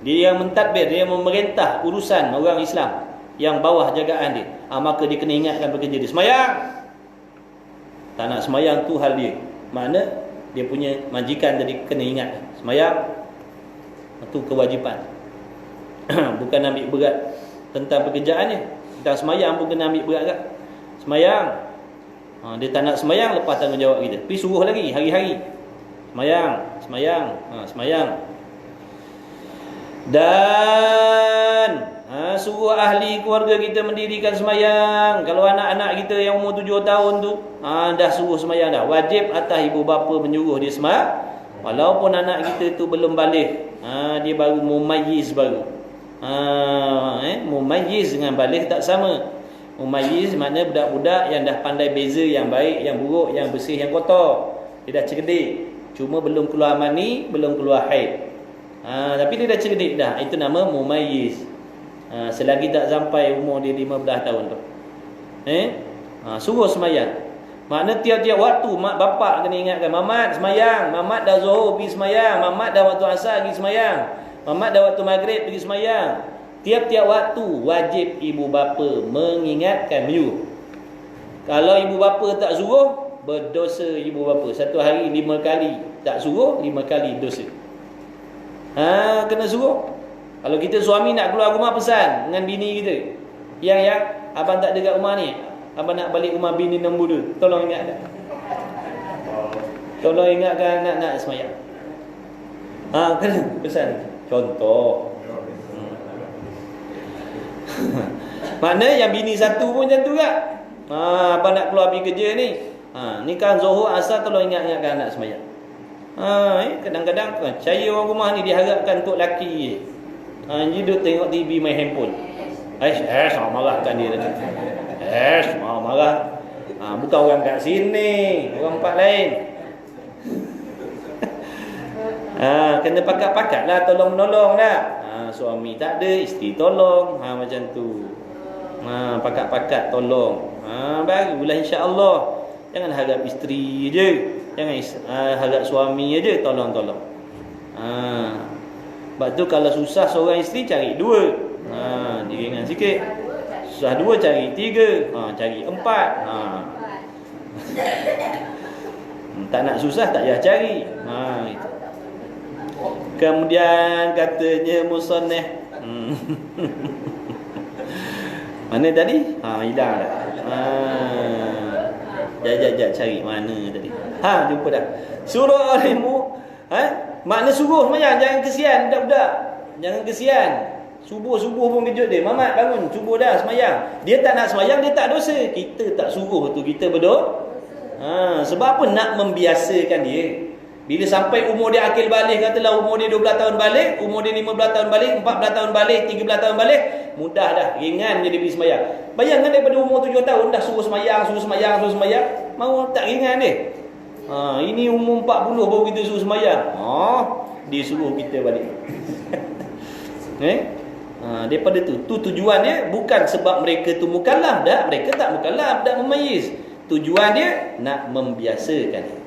dia yang mentadbir, dia yang memerintah urusan orang Islam yang bawah jagaan dia. Maka dia kena ingatkan pekerja dia sembahyang. Tak nak sembahyang tu hal dia. Makna dia punya majikan tadi kena ingat sembahyang. Itu kewajipan. Bukan ambil berat tentang pekerjaannya, tentang sembahyang pun kena ambil berat kan. Sembahyang, dia tak nak sembahyang, lepas tanggungjawab kita. Pergi suruh lagi hari-hari sembahyang. Dan suruh ahli keluarga kita mendirikan sembahyang. Kalau anak-anak kita yang umur 7 tahun tu dah suruh sembahyang dah. Wajib atas ibu bapa menyuruh dia sembahyang. Walaupun anak kita tu belum balik, dia baru mumayyiz baru. Mumayyiz dengan balik tak sama. Mumayyiz makna budak-budak yang dah pandai beza yang baik, yang buruk, yang bersih, yang kotor. Dia dah cerdik, cuma belum keluar mani, belum keluar haid. Tapi dia dah cerdik dah. Itu nama mumayyiz. Selagi tak sampai umur dia 15 tahun tu, suruh sembahyang. Makna tiap-tiap waktu mak bapak kena ingatkan, Mamat semayang, Mamat dah Zuhur pergi semayang, Mamat dah waktu Asar pergi semayang, Mamat dah waktu Maghrib pergi semayang. Tiap-tiap waktu wajib ibu bapa mengingatkan you. Kalau ibu bapa tak suruh, berdosa ibu bapa. Satu hari 5 kali tak suruh, 5 kali dosa. Kena suruh. Kalau kita suami nak keluar rumah, pesan dengan bini kita, yang abang tak ada kat rumah ni, abang nak balik rumah bini nombor 2. Tolong ingat tak? Tolong ingatkan nak semayang. Kena pesan. Contoh. Makna yang bini satu pun macam tu tak? Abang nak keluar pergi kerja ni, ni kan Zuhur Asar, tolong ingatkan nak semayang. Kadang-kadang saya orang rumah ni diharapkan untuk laki. Dia duduk tengok TV main handphone. Marahkan dia tadi. Marah. Bukan orang kat sini, orang tempat lain. Kena pakat-pakat lah, tolong-menolong lah. Suami tak ada, isteri tolong. Macam tu. Pakat-pakat tolong. Barulah insya-Allah. Jangan harap isteri je, jangan harap suami aja tolong-tolong. Sebab tu kalau susah seorang isteri, cari 2. Diringan sikit. Susah 2, cari 3, cari 4. Tak nak susah, tak payah cari. Itu. Kemudian katanya musannaf. Mana tadi? Hilang dah. Jap cari mana tadi. Jumpa dah. Surah Al-Mu. Makna suruh semayang, jangan kesian budak-budak. Jangan kesian. Subuh pun kejut dia. Mamat bangun, subuh dah semayang. Dia tak nak semayang, dia tak dosa. Kita tak suruh tu, kita berdoa. Sebab apa? Nak membiasakan dia. Bila sampai umur dia akil balik, katalah umur dia 12 tahun balik, umur dia 15 tahun balik, 14 tahun balik, 13 tahun balik, mudah dah, ringan dia pergi semayang. Bayangkan daripada umur 7 tahun dah suruh semayang, mau tak ringan dia. Ini umur 40 baru kita suruh semayang. Dia suruh kita balik. Daripada tu tujuan dia bukan sebab mereka tu mukallaf dah, mereka tak mukallaf, tak memayyiz. Tujuan dia nak membiasakan.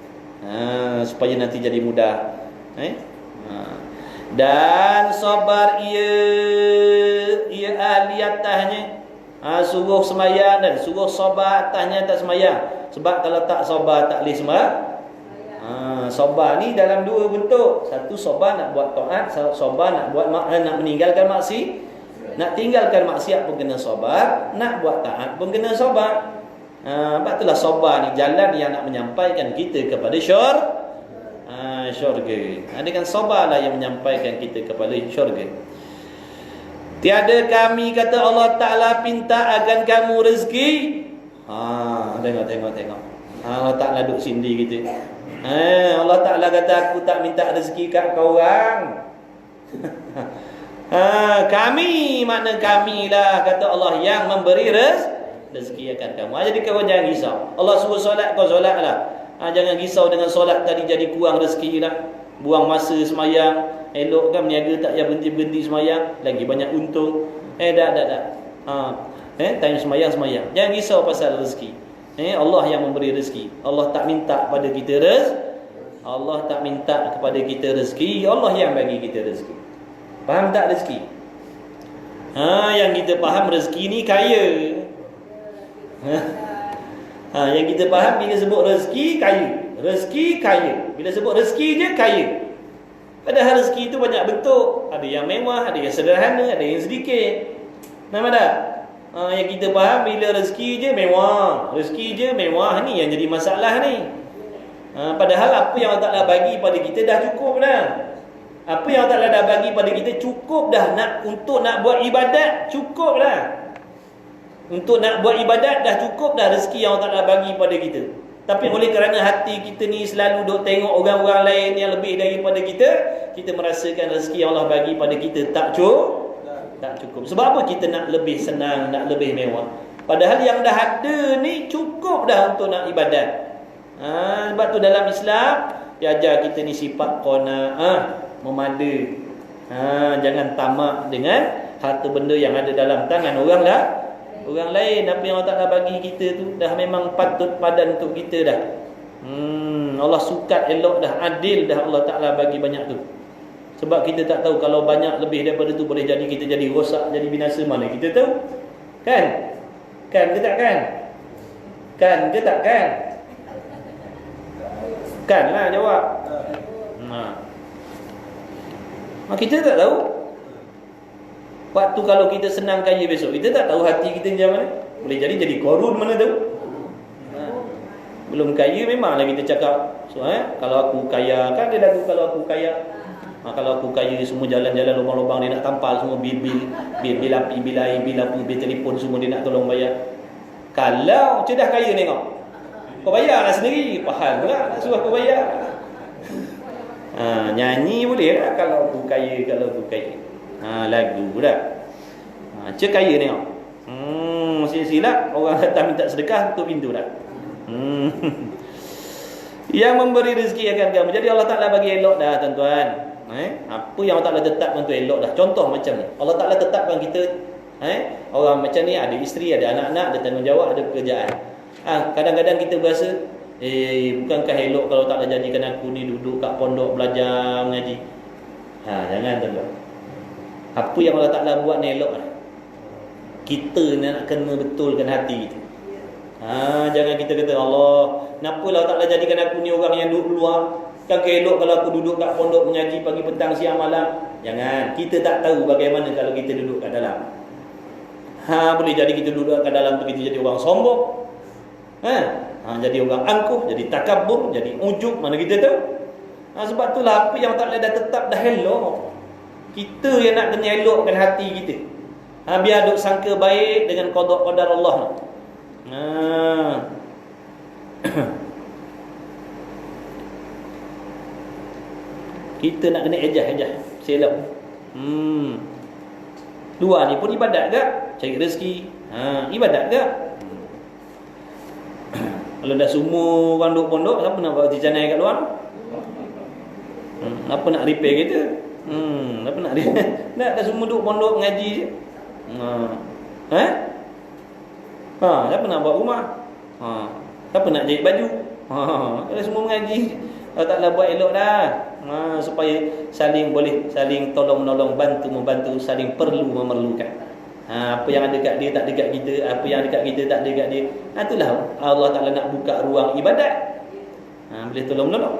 Supaya nanti jadi mudah. Dan sabar ia ahli atasnya. Suruh semayang dan suruh sabar atasnya tak semayang. Sebab kalau tak sabar tak boleh semayang. Sabar ni dalam 2 bentuk. Satu, sabar nak buat taat, sabar nak buat nak meninggalkan maksiat. Nak tinggalkan maksiat pun kena sabar, nak buat taat pun kena sabar. Sebab itulah sabar ni jalan yang nak menyampaikan kita kepada syurga. Dengan sabarlah yang menyampaikan kita kepada syurga. Tiada kami, kata Allah Ta'ala, pinta akan kamu rezeki. Tengok. Allah Ta'ala duduk sindi kita. Allah Ta'ala kata, aku tak minta rezeki kat kau orang. Kami, makna kami lah, kata Allah, yang memberi rezeki akan kamu. Jadi kau jangan risau. Allah suruh solat, kau solat lah. Jangan risau dengan solat tadi jadi kurang rezeki lah. Buang masa semayang. Elok kan berniaga, tak payah berhenti-berhenti semayang, lagi banyak untung. Time semayang. Jangan risau pasal rezeki. Allah yang memberi rezeki. Allah tak minta kepada kita Allah tak minta kepada kita rezeki. Allah yang bagi kita rezeki. Faham tak rezeki? Yang kita faham rezeki ni kaya. Yang kita faham bila sebut rezeki kaya. Rezeki kaya. Bila sebut rezeki je kaya. Padahal rezeki itu banyak bentuk. Ada yang mewah, ada yang sederhana, ada yang sedikit. Nampak tak? Yang kita faham bila rezeki je mewah. Rezeki je mewah ni yang jadi masalah ni. Padahal apa yang Allah Ta'ala bagi pada kita dah cukup dah. Apa yang Allah Ta'ala dah bagi pada kita cukup dah. Untuk nak buat ibadat cukup dah. Untuk nak buat ibadat dah cukup dah rezeki yang Allah Ta'ala bagi pada kita. Tapi oleh kerana hati kita ni selalu duk tengok orang-orang lain yang lebih daripada kita, kita merasakan rezeki yang Allah bagi pada kita tak cukup. Sebab apa? Kita nak lebih senang, nak lebih mewah. Padahal yang dah ada ni cukup dah untuk nak ibadat. Sebab tu dalam Islam dia ajar kita ni sifat qanaah, memada. Jangan tamak dengan harta benda yang ada dalam tangan orang Orang lain apa yang Allah Ta'ala bagi kita tu dah memang patut padan untuk kita dah. Allah sukat elok dah, adil dah Allah Ta'ala bagi banyak tu. Sebab kita tak tahu kalau banyak lebih daripada tu boleh jadi kita jadi rosak, jadi binasa, mana kita tahu. Kan? Kan ke tak kan? Kan ke tak kan? Kan lah jawab. Kita tak tahu. Waktu kalau kita senang kaya besok, kita tak tahu hati kita macam mana. Boleh jadi korun, mana tahu. Belum kaya memanglah kita cakap kalau aku kaya, kan dia lagu kalau aku kaya. Kalau aku kaya semua jalan-jalan lubang-lubang dia nak tampal semua, bil api, bil air, bil apa, bil telefon semua dia nak tolong bayar. Kalau dah kaya tengok, kau bayarlah sendiri, pahal pula nak suruh kau bayar. Nyanyi boleh lah kalau aku kaya, kalau aku kaya. Lagu dah. Cik kaya tengok. Silap orang datang minta sedekah tutup pintu dah. Yang memberi rezeki akan kamu. Jadi Allah Ta'ala bagi elok dah tuan-tuan. Apa yang Allah Ta'ala tetapkan tu elok dah. Contoh macam ni, Allah Ta'ala tetapkan kita orang macam ni, ada isteri, ada anak-anak, ada tanggungjawab, ada pekerjaan. Kadang-kadang kita berasa bukankah elok kalau tak ada jadikan aku ni duduk kat pondok belajar mengaji. Jangan tuan-tuan. Apa yang Allah Ta'ala buat ni elok lah. Kita nak kena betulkan hati kita. Jangan kita kata Allah, kenapa Allah Ta'ala jadikan aku ni orang yang duduk luar? Kan elok kalau aku duduk kat pondok mengaji pagi, petang, siang, malam. Jangan. Kita tak tahu bagaimana kalau kita duduk kat dalam. Boleh jadi kita duduk kat dalam tu kita jadi orang sombong. Jadi orang angkuh, jadi takabur, jadi ujub, mana kita tahu. Sebab itulah apa yang Allah dah tetap dah elok. Kita yang nak kena elokkan hati kita. Biar duk sangka baik dengan qada qadar Allah. Kita nak kena ejah-ejah, selok. Luar ni pun ibadat ke? Cari rezeki. Ibadat ke? Kalau dah semua orang duduk pondok, siapa nak buat tijanai kat luar? Apa nak repair kita? Apa nak repair? Dah semua duduk pondok mengaji je. Siapa nak buat rumah? Siapa nak jahit baju? Dah semua mengaji. Allah Ta'ala buat elok dah. Supaya saling boleh saling tolong-menolong, bantu-membantu, saling perlu memerlukan. Apa yang ada kat dia tak ada kat kita, apa yang ada kat kita tak ada kat dia. Itulah Allah Ta'ala nak buka ruang ibadat. Boleh tolong-menolong.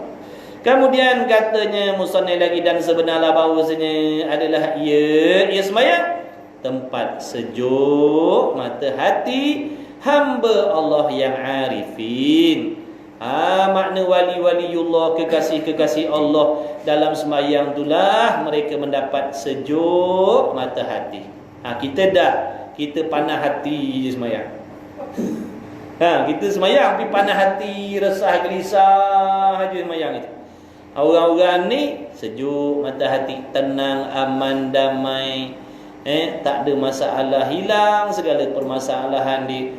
Kemudian katanya musannif lagi, dan sebenarnya bahawasanya adalah ia sembahyang tempat sejuk mata hati hamba Allah yang arifin. Makna wali-waliullah, kekasih-kekasih Allah dalam sembahyang itulah mereka mendapat sejuk mata hati. Kita panah hati je sembahyang. Kita sembahyang tapi panah hati, resah gelisah je sembahyang itu. Orang-orang ni sejuk mata hati, tenang, aman, damai. Tak ada masalah, hilang segala permasalahan dia.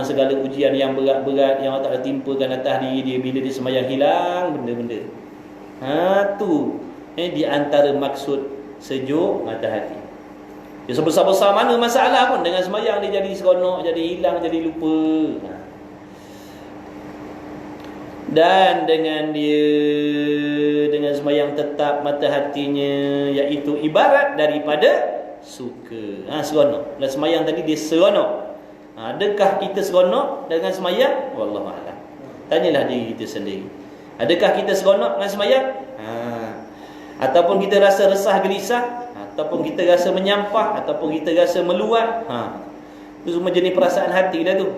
Segala ujian yang berat-berat yang Allah Ta'ala timpakan atas diri dia, bila dia sembahyang hilang benda-benda. Tu di antara maksud sejuk mata hati. Dia sebesar-besar mana masalah pun, dengan sembahyang dia jadi seronok, jadi hilang, jadi lupa. Dan dengan sembahyang tetap mata hatinya, iaitu ibarat daripada suka. Seronok. Dan sembahyang tadi dia seronok. Adakah kita seronok dengan sembahyang? Wallahualam. Tanyalah diri kita sendiri. Adakah kita seronok dengan sembahyang? Ataupun kita rasa resah gelisah, ataupun kita rasa menyampah, ataupun kita rasa meluat. Itu semua jenis perasaan hati dah tu.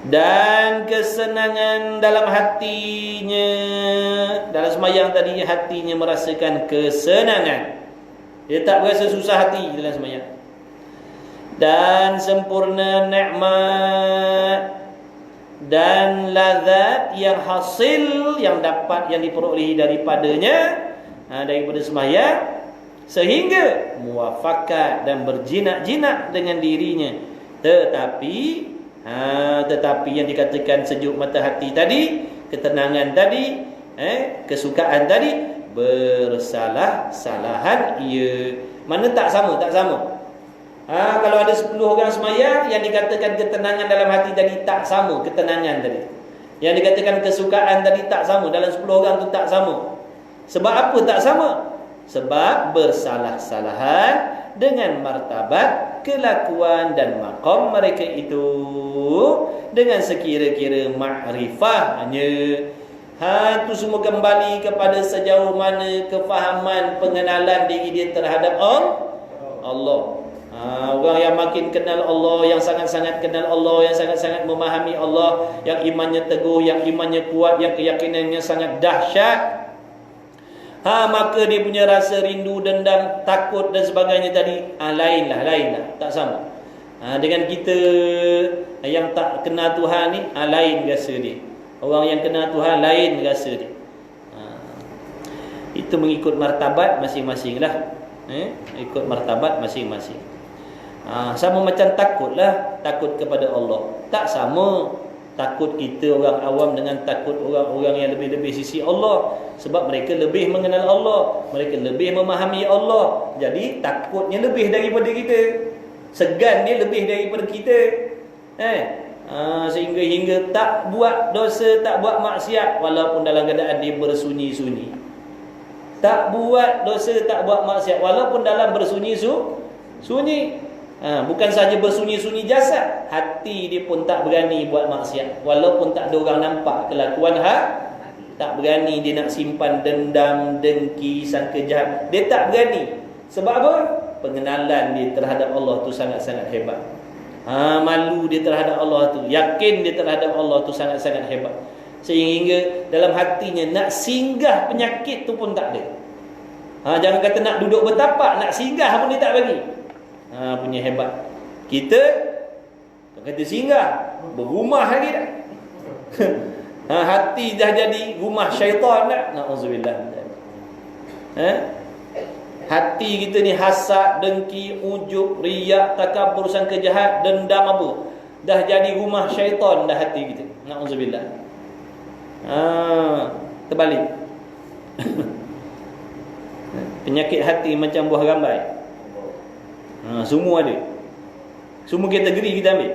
Dan kesenangan dalam hatinya, dalam sembahyang tadi hatinya merasakan kesenangan. Dia tak berasa susah hati dalam sembahyang. Dan sempurna nikmat dan lazat yang hasil, yang dapat, yang diperolehi daripadanya, daripada sembahyang, sehingga muafakat dan berjinak-jinak dengan dirinya. Tetapi yang dikatakan sejuk mata hati tadi, ketenangan tadi, kesukaan tadi, bersalah-salahan ia. Mana tak sama? Tak sama. Kalau ada 10 orang semayang, yang dikatakan ketenangan dalam hati tadi tak sama ketenangan tadi. Yang dikatakan kesukaan tadi tak sama, dalam 10 orang tu tak sama. Sebab apa tak sama? Sebab bersalah-salahan dengan martabat, kelakuan dan maqam mereka itu dengan sekira-kira makrifahnya. Itu semua kembali kepada sejauh mana kefahaman, pengenalan diri dia terhadap Allah. Orang yang makin kenal Allah, yang sangat-sangat kenal Allah, yang sangat-sangat memahami Allah, yang imannya teguh, yang imannya kuat, yang keyakinannya sangat dahsyat, maka dia punya rasa rindu, dendam, takut dan sebagainya tadi lainlah, tak sama. Dengan kita yang tak kenal Tuhan ni, lain rasa dia. Orang yang kenal Tuhan lain rasa dia. Itu mengikut martabat masing-masing lah. Ikut martabat masing-masing. Sama macam takutlah, takut kepada Allah. Tak sama takut kita orang awam dengan takut orang-orang yang lebih-lebih sisi Allah. Sebab mereka lebih mengenal Allah, mereka lebih memahami Allah. Jadi takutnya lebih daripada kita, segan dia lebih daripada kita. Sehingga tak buat dosa, tak buat maksiat, walaupun dalam keadaan dia bersunyi-sunyi. Tak buat dosa, tak buat maksiat, walaupun dalam bersunyi-sunyi. Bukan saja bersunyi-sunyi jasad, hati dia pun tak berani buat maksiat, walaupun tak ada orang nampak kelakuan tak berani dia nak simpan dendam, dengki, sangka jahat. Dia tak berani. Sebab apa? Pengenalan dia terhadap Allah tu sangat-sangat hebat. Malu dia terhadap Allah tu, yakin dia terhadap Allah tu sangat-sangat hebat. Sehingga dalam hatinya nak singgah penyakit tu pun tak ada. Jangan kata nak duduk bertapak, nak singgah pun dia tak bagi. Punya hebat. Kita kata singgah, berumah lagi dah. Hati dah jadi rumah syaitan dah. Na'udzubillah. Hati kita ni hasad, dengki, ujub, riak, takabur, sangka jahat, dendam apa, dah jadi rumah syaitan dah hati kita. Na'udzubillah. Terbalik. Penyakit hati macam buah rambai. Semua ada. Semua kategori kita ambil.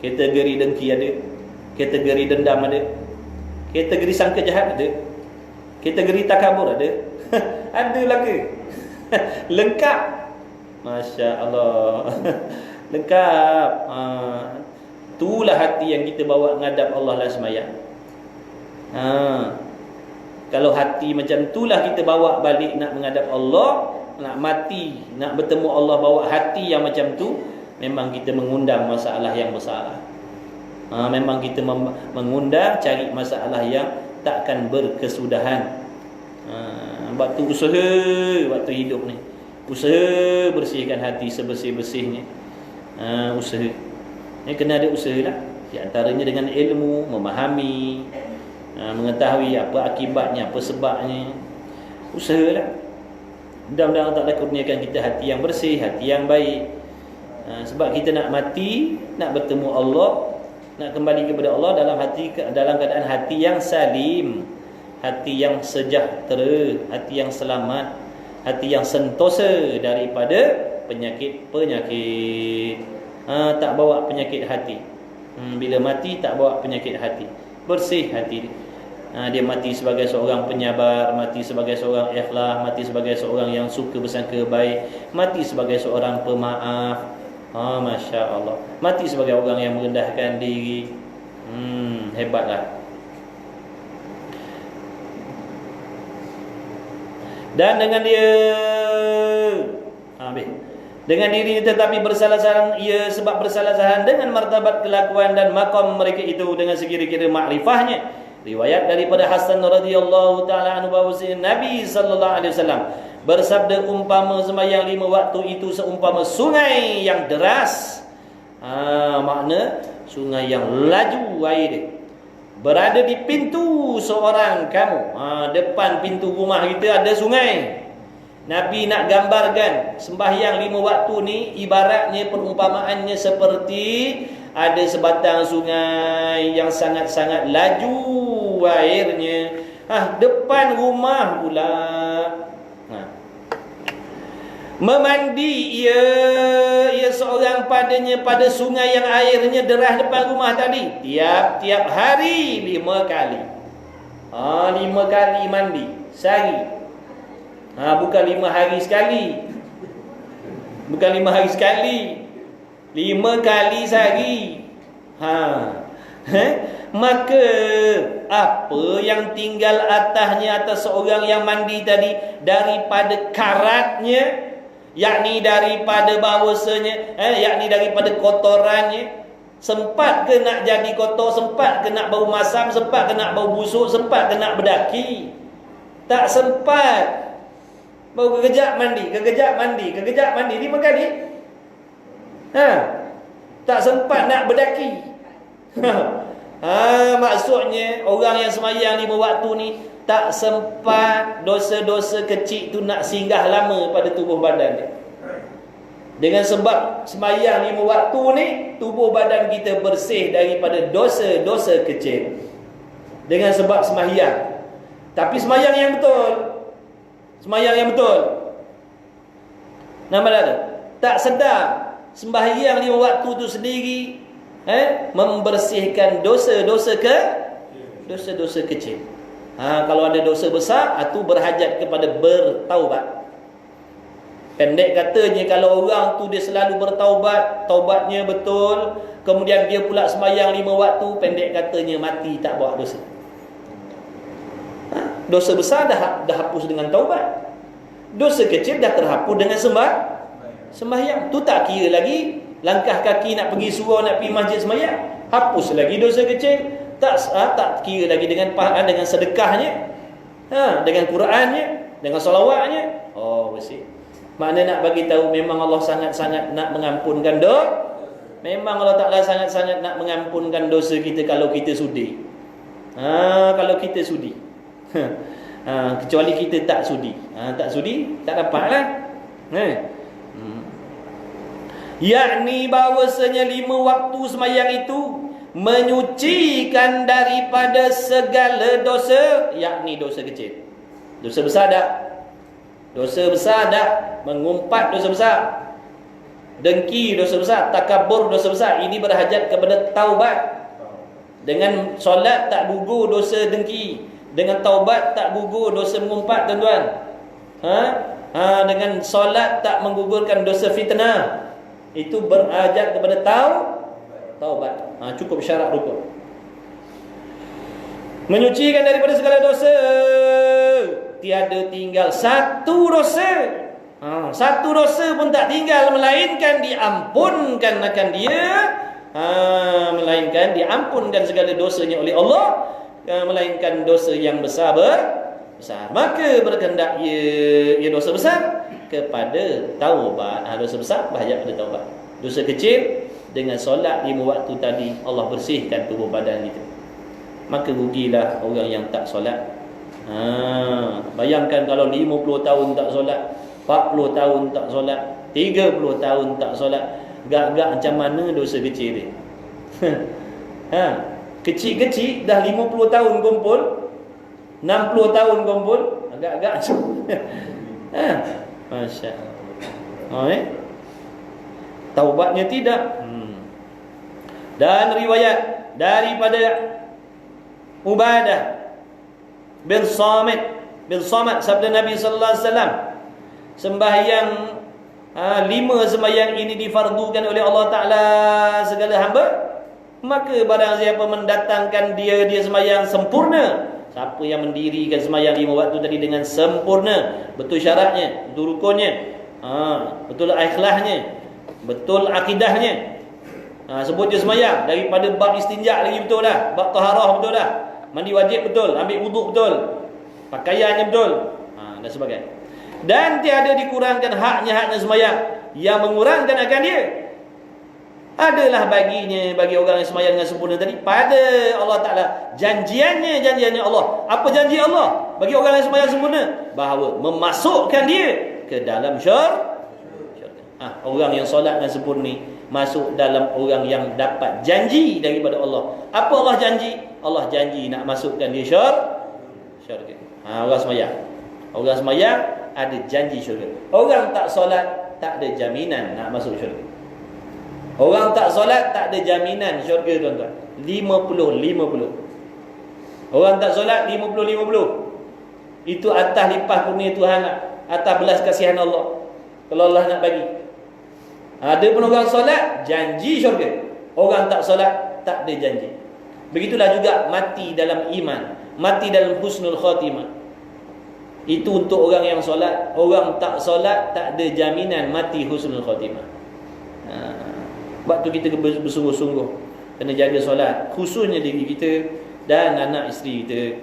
Kategori dengki ada, kategori dendam ada, kategori sangka jahat ada, kategori takabur ada. Ada lagi. Lengkap. Masya Allah. Lengkap. Itulah hati yang kita bawa menghadap Allah lah semayang. Kalau hati macam itulah kita bawa balik nak menghadap Allah, nak mati, nak bertemu Allah, bawa hati yang macam tu, memang kita mengundang masalah yang besar. Memang kita mengundang cari masalah yang takkan berkesudahan. Waktu usaha, waktu hidup ni, usaha bersihkan hati sebersih-bersihnya. Usaha ni kena ada usaha lah. Di antaranya dengan ilmu, memahami, mengetahui apa akibatnya, apa sebabnya. Usaha lah. Mudah-mudahan Allah kurniakan kita hati yang bersih, hati yang baik. Sebab kita nak mati, nak bertemu Allah, nak kembali kepada Allah dalam keadaan hati yang salim, hati yang sejahtera, hati yang selamat, hati yang sentosa daripada penyakit-penyakit. Tak bawa penyakit hati. Bila mati tak bawa penyakit hati. Bersih hati dia. Dia mati sebagai seorang penyabar, mati sebagai seorang ikhlas, mati sebagai seorang yang suka bersangka baik, mati sebagai seorang pemaaf. Masya Allah. Mati sebagai orang yang merendahkan diri. Hebatlah. Dan dengan dia dengan dirinya tetapi bersalah-salah ia sebab bersalah-salah dengan martabat kelakuan dan maqam mereka itu dengan sekira-kira makrifahnya. Riwayat daripada Hasan radhiyallahu taala anhu bahawa Nabi sallallahu alaihi wasallam bersabda, umpama sembahyang 5 waktu itu seumpama sungai yang deras. Makna sungai yang laju air dia. Berada di pintu seorang kamu. Depan pintu rumah kita ada sungai. Nabi nak gambarkan sembahyang 5 waktu ni ibaratnya, perumpamaannya seperti ada sebatang sungai yang sangat-sangat laju airnya. Depan rumah pula. Memandi ia seorang padanya pada sungai yang airnya derah depan rumah tadi. Tiap-tiap hari 5 kali. 5 kali mandi sehari. Bukan 5 hari sekali. Bukan 5 hari sekali. 5 kali sehari. Maka apa yang tinggal atasnya atas seorang yang mandi tadi daripada karatnya, yakni daripada bahawasanya, yakni daripada kotorannya, sempat ke nak jadi kotor, sempat ke nak bau masam, sempat ke nak bau busuk, sempat ke nak berdaki? Tak sempat. Bau kekejap mandi 5 kali. Tak sempat nak berdaki. Maksudnya orang yang semayang 5 waktu ni tak sempat dosa-dosa kecil tu nak singgah lama pada tubuh badan dia. Dengan sebab semayang 5 waktu ni, tubuh badan kita bersih daripada dosa-dosa kecil. Dengan sebab semayang. Tapi semayang yang betul. Semayang yang betul. Nama dia tak sedar sembahyang 5 waktu tu sendiri membersihkan dosa-dosa kecil. Kalau ada dosa besar, itu berhajat kepada bertaubat. Pendek katanya, kalau orang tu dia selalu bertaubat, taubatnya betul, kemudian dia pula sembahyang 5 waktu, pendek katanya mati tak buat dosa. Dosa besar dah hapus dengan taubat. Dosa kecil dah terhapus dengan sembahyang. Tu tak kira lagi langkah kaki nak pergi surau, nak pergi masjid sembahyang. Hapus lagi dosa kecil. Tak kira lagi dengan sedekahnya, dengan Qurannya, dengan solawatnya. Bersih. Makna nak bagi tahu memang Allah sangat-sangat nak mengampunkan dosa. Memang Allah Ta'ala sangat-sangat nak mengampunkan dosa kita kalau kita sudi. Kalau kita sudi. Kecuali kita tak sudi. Tak sudi, tak dapatlah. Yakni bahawasanya 5 waktu semayang itu menyucikan daripada segala dosa, yakni dosa kecil. Dosa besar tak? Dosa besar tak? Mengumpat dosa besar. Dengki dosa besar. Takabur dosa besar. Ini berhajat kepada taubat. Dengan solat tak gugur dosa dengki. Dengan taubat tak gugur dosa mengumpat, tuan-tuan. Dengan solat tak menggugurkan dosa fitnah. Itu berhajat kepada taubat. Cukup syarat rukun. Menyucikan daripada segala dosa. Tiada tinggal satu dosa. Satu dosa pun tak tinggal, melainkan diampunkan akan dia. Melainkan diampunkan segala dosanya oleh Allah, melainkan dosa yang besar. Maka berkehendak ia dosa besar kepada taubat. Dosa besar berhajat pada taubat. Dosa kecil dengan solat 5 waktu tadi, Allah bersihkan tubuh badan kita. Maka rugilah orang yang tak solat. Bayangkan kalau 50 tahun tak solat, 40 tahun tak solat, 30 tahun tak solat, gak-gak macam mana dosa kecil dia. Kecil-kecil dah 50 tahun kumpul, 60 tahun kumpul, agak-agak macam Masya Allah. Taubatnya tidak. Dan riwayat daripada Ubadah bin Samit sabda Nabi sallallahu alaihi wasallam, sembahyang 5 sembahyang ini difardukan oleh Allah Ta'ala segala hamba, maka barang siapa mendatangkan dia sembahyang sempurna. Siapa yang mendirikan sembahyang 5 waktu tadi dengan sempurna, betul syaratnya, betul rukunnya, betul ikhlasnya, betul akidahnya. Sebut je sembahyang daripada bab istinja lagi betul dah, bab taharah betul dah, mandi wajib betul, ambil wuduk betul, pakaiannya betul, dan sebagainya. Dan tiada dikurangkan haknya sembahyang. Yang mengurangkan akan dia adalah bagi orang yang sembahyang dengan sempurna tadi pada Allah Ta'ala. Janjiannya Allah. Apa janji Allah bagi orang yang sembahyang sempurna? Bahawa memasukkan dia ke dalam syurga. Orang yang solat dengan sempurna masuk dalam orang yang dapat janji daripada Allah. Apa Allah janji? Allah janji nak masukkan dia syurga. Orang sembahyang. Orang semayang ada janji syurga. Orang tak solat tak ada jaminan nak masuk syurga. Orang tak solat tak ada jaminan syurga, tuan-tuan. 50-50. Orang tak solat 50-50. Itu atas limpah kurnia Tuhan lah, atas belas kasihan Allah. Kalau Allah nak bagi. Ada pun orang solat janji syurga. Orang tak solat tak ada janji. Begitulah juga mati dalam iman, mati dalam husnul khatimah. Itu untuk orang yang solat. Orang tak solat tak ada jaminan mati husnul khatimah. Sebab tu kita bersungguh-sungguh kena jaga solat, khususnya diri kita dan anak isteri kita.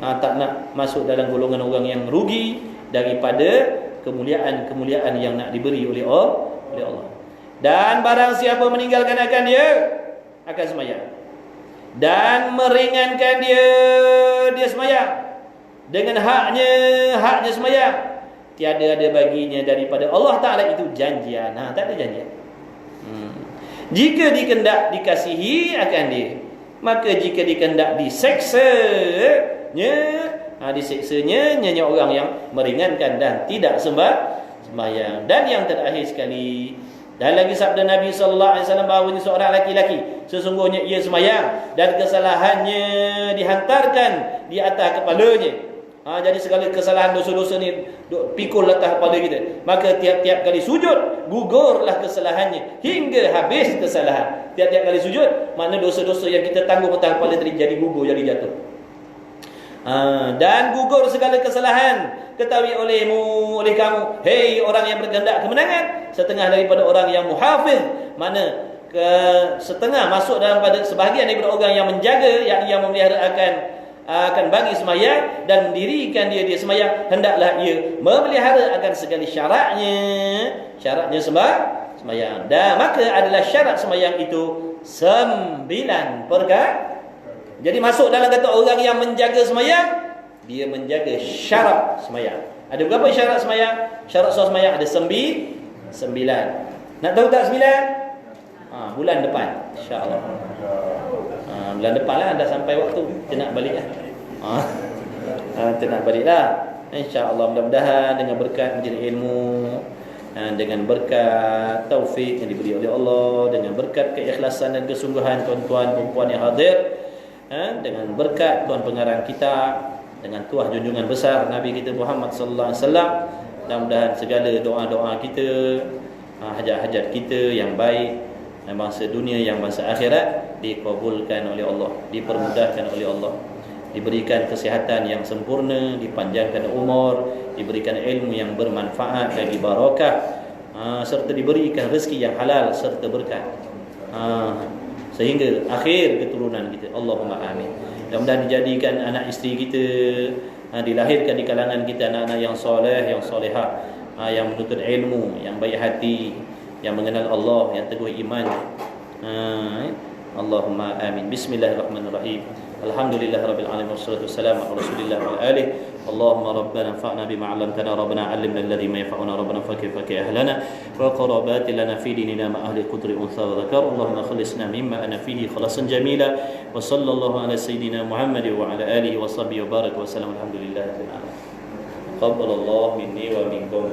Tak nak masuk dalam golongan orang yang rugi daripada kemuliaan-kemuliaan yang nak diberi oleh Allah. Dan barang siapa meninggalkan akan dia akan sembahyang dan meringankan dia sembahyang dengan haknya sembahyang, tiada ada baginya daripada Allah Ta'ala itu janjian. Tak ada janjian. Jika dikendak dikasihi akan dia, maka jika dikendak diseksanya nyanyi orang yang meringankan dan tidak sembahyang. Dan yang terakhir sekali, dan lagi sabda Nabi sallallahu alaihi wasallam bahawa ini seorang laki-laki sesungguhnya ia sembahyang dan kesalahannya dihantarkan di atas kepalanya. Jadi segala kesalahan dosa-dosa ni pikul atas kepala kita. Maka tiap-tiap kali sujud gugurlah kesalahannya hingga habis kesalahan. Tiap-tiap kali sujud, mana dosa-dosa yang kita tanggung atas kepala tadi jadi gugur, jadi jatuh. Dan gugur segala kesalahan ketahui oleh kamu, hei orang yang berkehendak kemenangan, setengah daripada orang yang muhafiz, mana setengah masuk dalam pada sebahagian daripada orang yang menjaga, yakni yang memelihara akan bagi semayang dan mendirikan dia semayang, hendaklah ia memelihara akan segala syaratnya semayang. Dan maka adalah syarat semayang itu 9 perkara. Jadi masuk dalam kata orang yang menjaga semayang, dia menjaga syarat semayang. Ada berapa syarat semayang? Syarat sah semayang ada 9. Nak tahu tak 9? Bulan depan, insya-Allah. Bulan depan lah, dah sampai waktu kita nak balik lah. Kita nak balik lah, insya-Allah. Mudah-mudahan dengan berkat majlis ilmu, dengan berkat taufik yang diberi oleh Allah, dengan berkat keikhlasan dan kesungguhan tuan-tuan perempuan yang hadir, dengan berkat tuan pengarang kita, dengan tuah junjungan besar Nabi kita Muhammad sallallahu alaihi wasallam, mudah-mudahan segala doa-doa kita, hajat-hajat kita yang baik, yang bangsa dunia yang bangsa akhirat dikabulkan oleh Allah, dipermudahkan oleh Allah, diberikan kesihatan yang sempurna, dipanjangkan umur, diberikan ilmu yang bermanfaat bagi barakah, serta diberikan rezeki yang halal serta berkat, sehingga akhir keturunan kita. Allahumma amin. Mudah-mudahan dijadikan anak isteri kita, dilahirkan di kalangan kita anak-anak yang soleh, yang solehah, yang menuntut ilmu, yang baik hati, yang mengenal Allah, yang teguh iman. Allahumma amin. Bismillahirrahmanirrahim. Alhamdulillahirabbil alamin wassalatu wassalamu ala rasulillah wa alihi. Allahumma rabbana anfa'na bima 'allamtana rabbana 'allimna alladhi ma yanfa'una rabbana fakir ahlana wa qarabati lana fi dinina ma ahli qudri untha wa dhakar. Allahumma khalisna mimma ana fihi khalasan jamila wa sallallahu ala sayyidina Muhammad wa ala alihi wa sahbihi wa baraka wa sallam. Alhamdulillahirabbil alamin. Qabbalallahu minni wa minkum.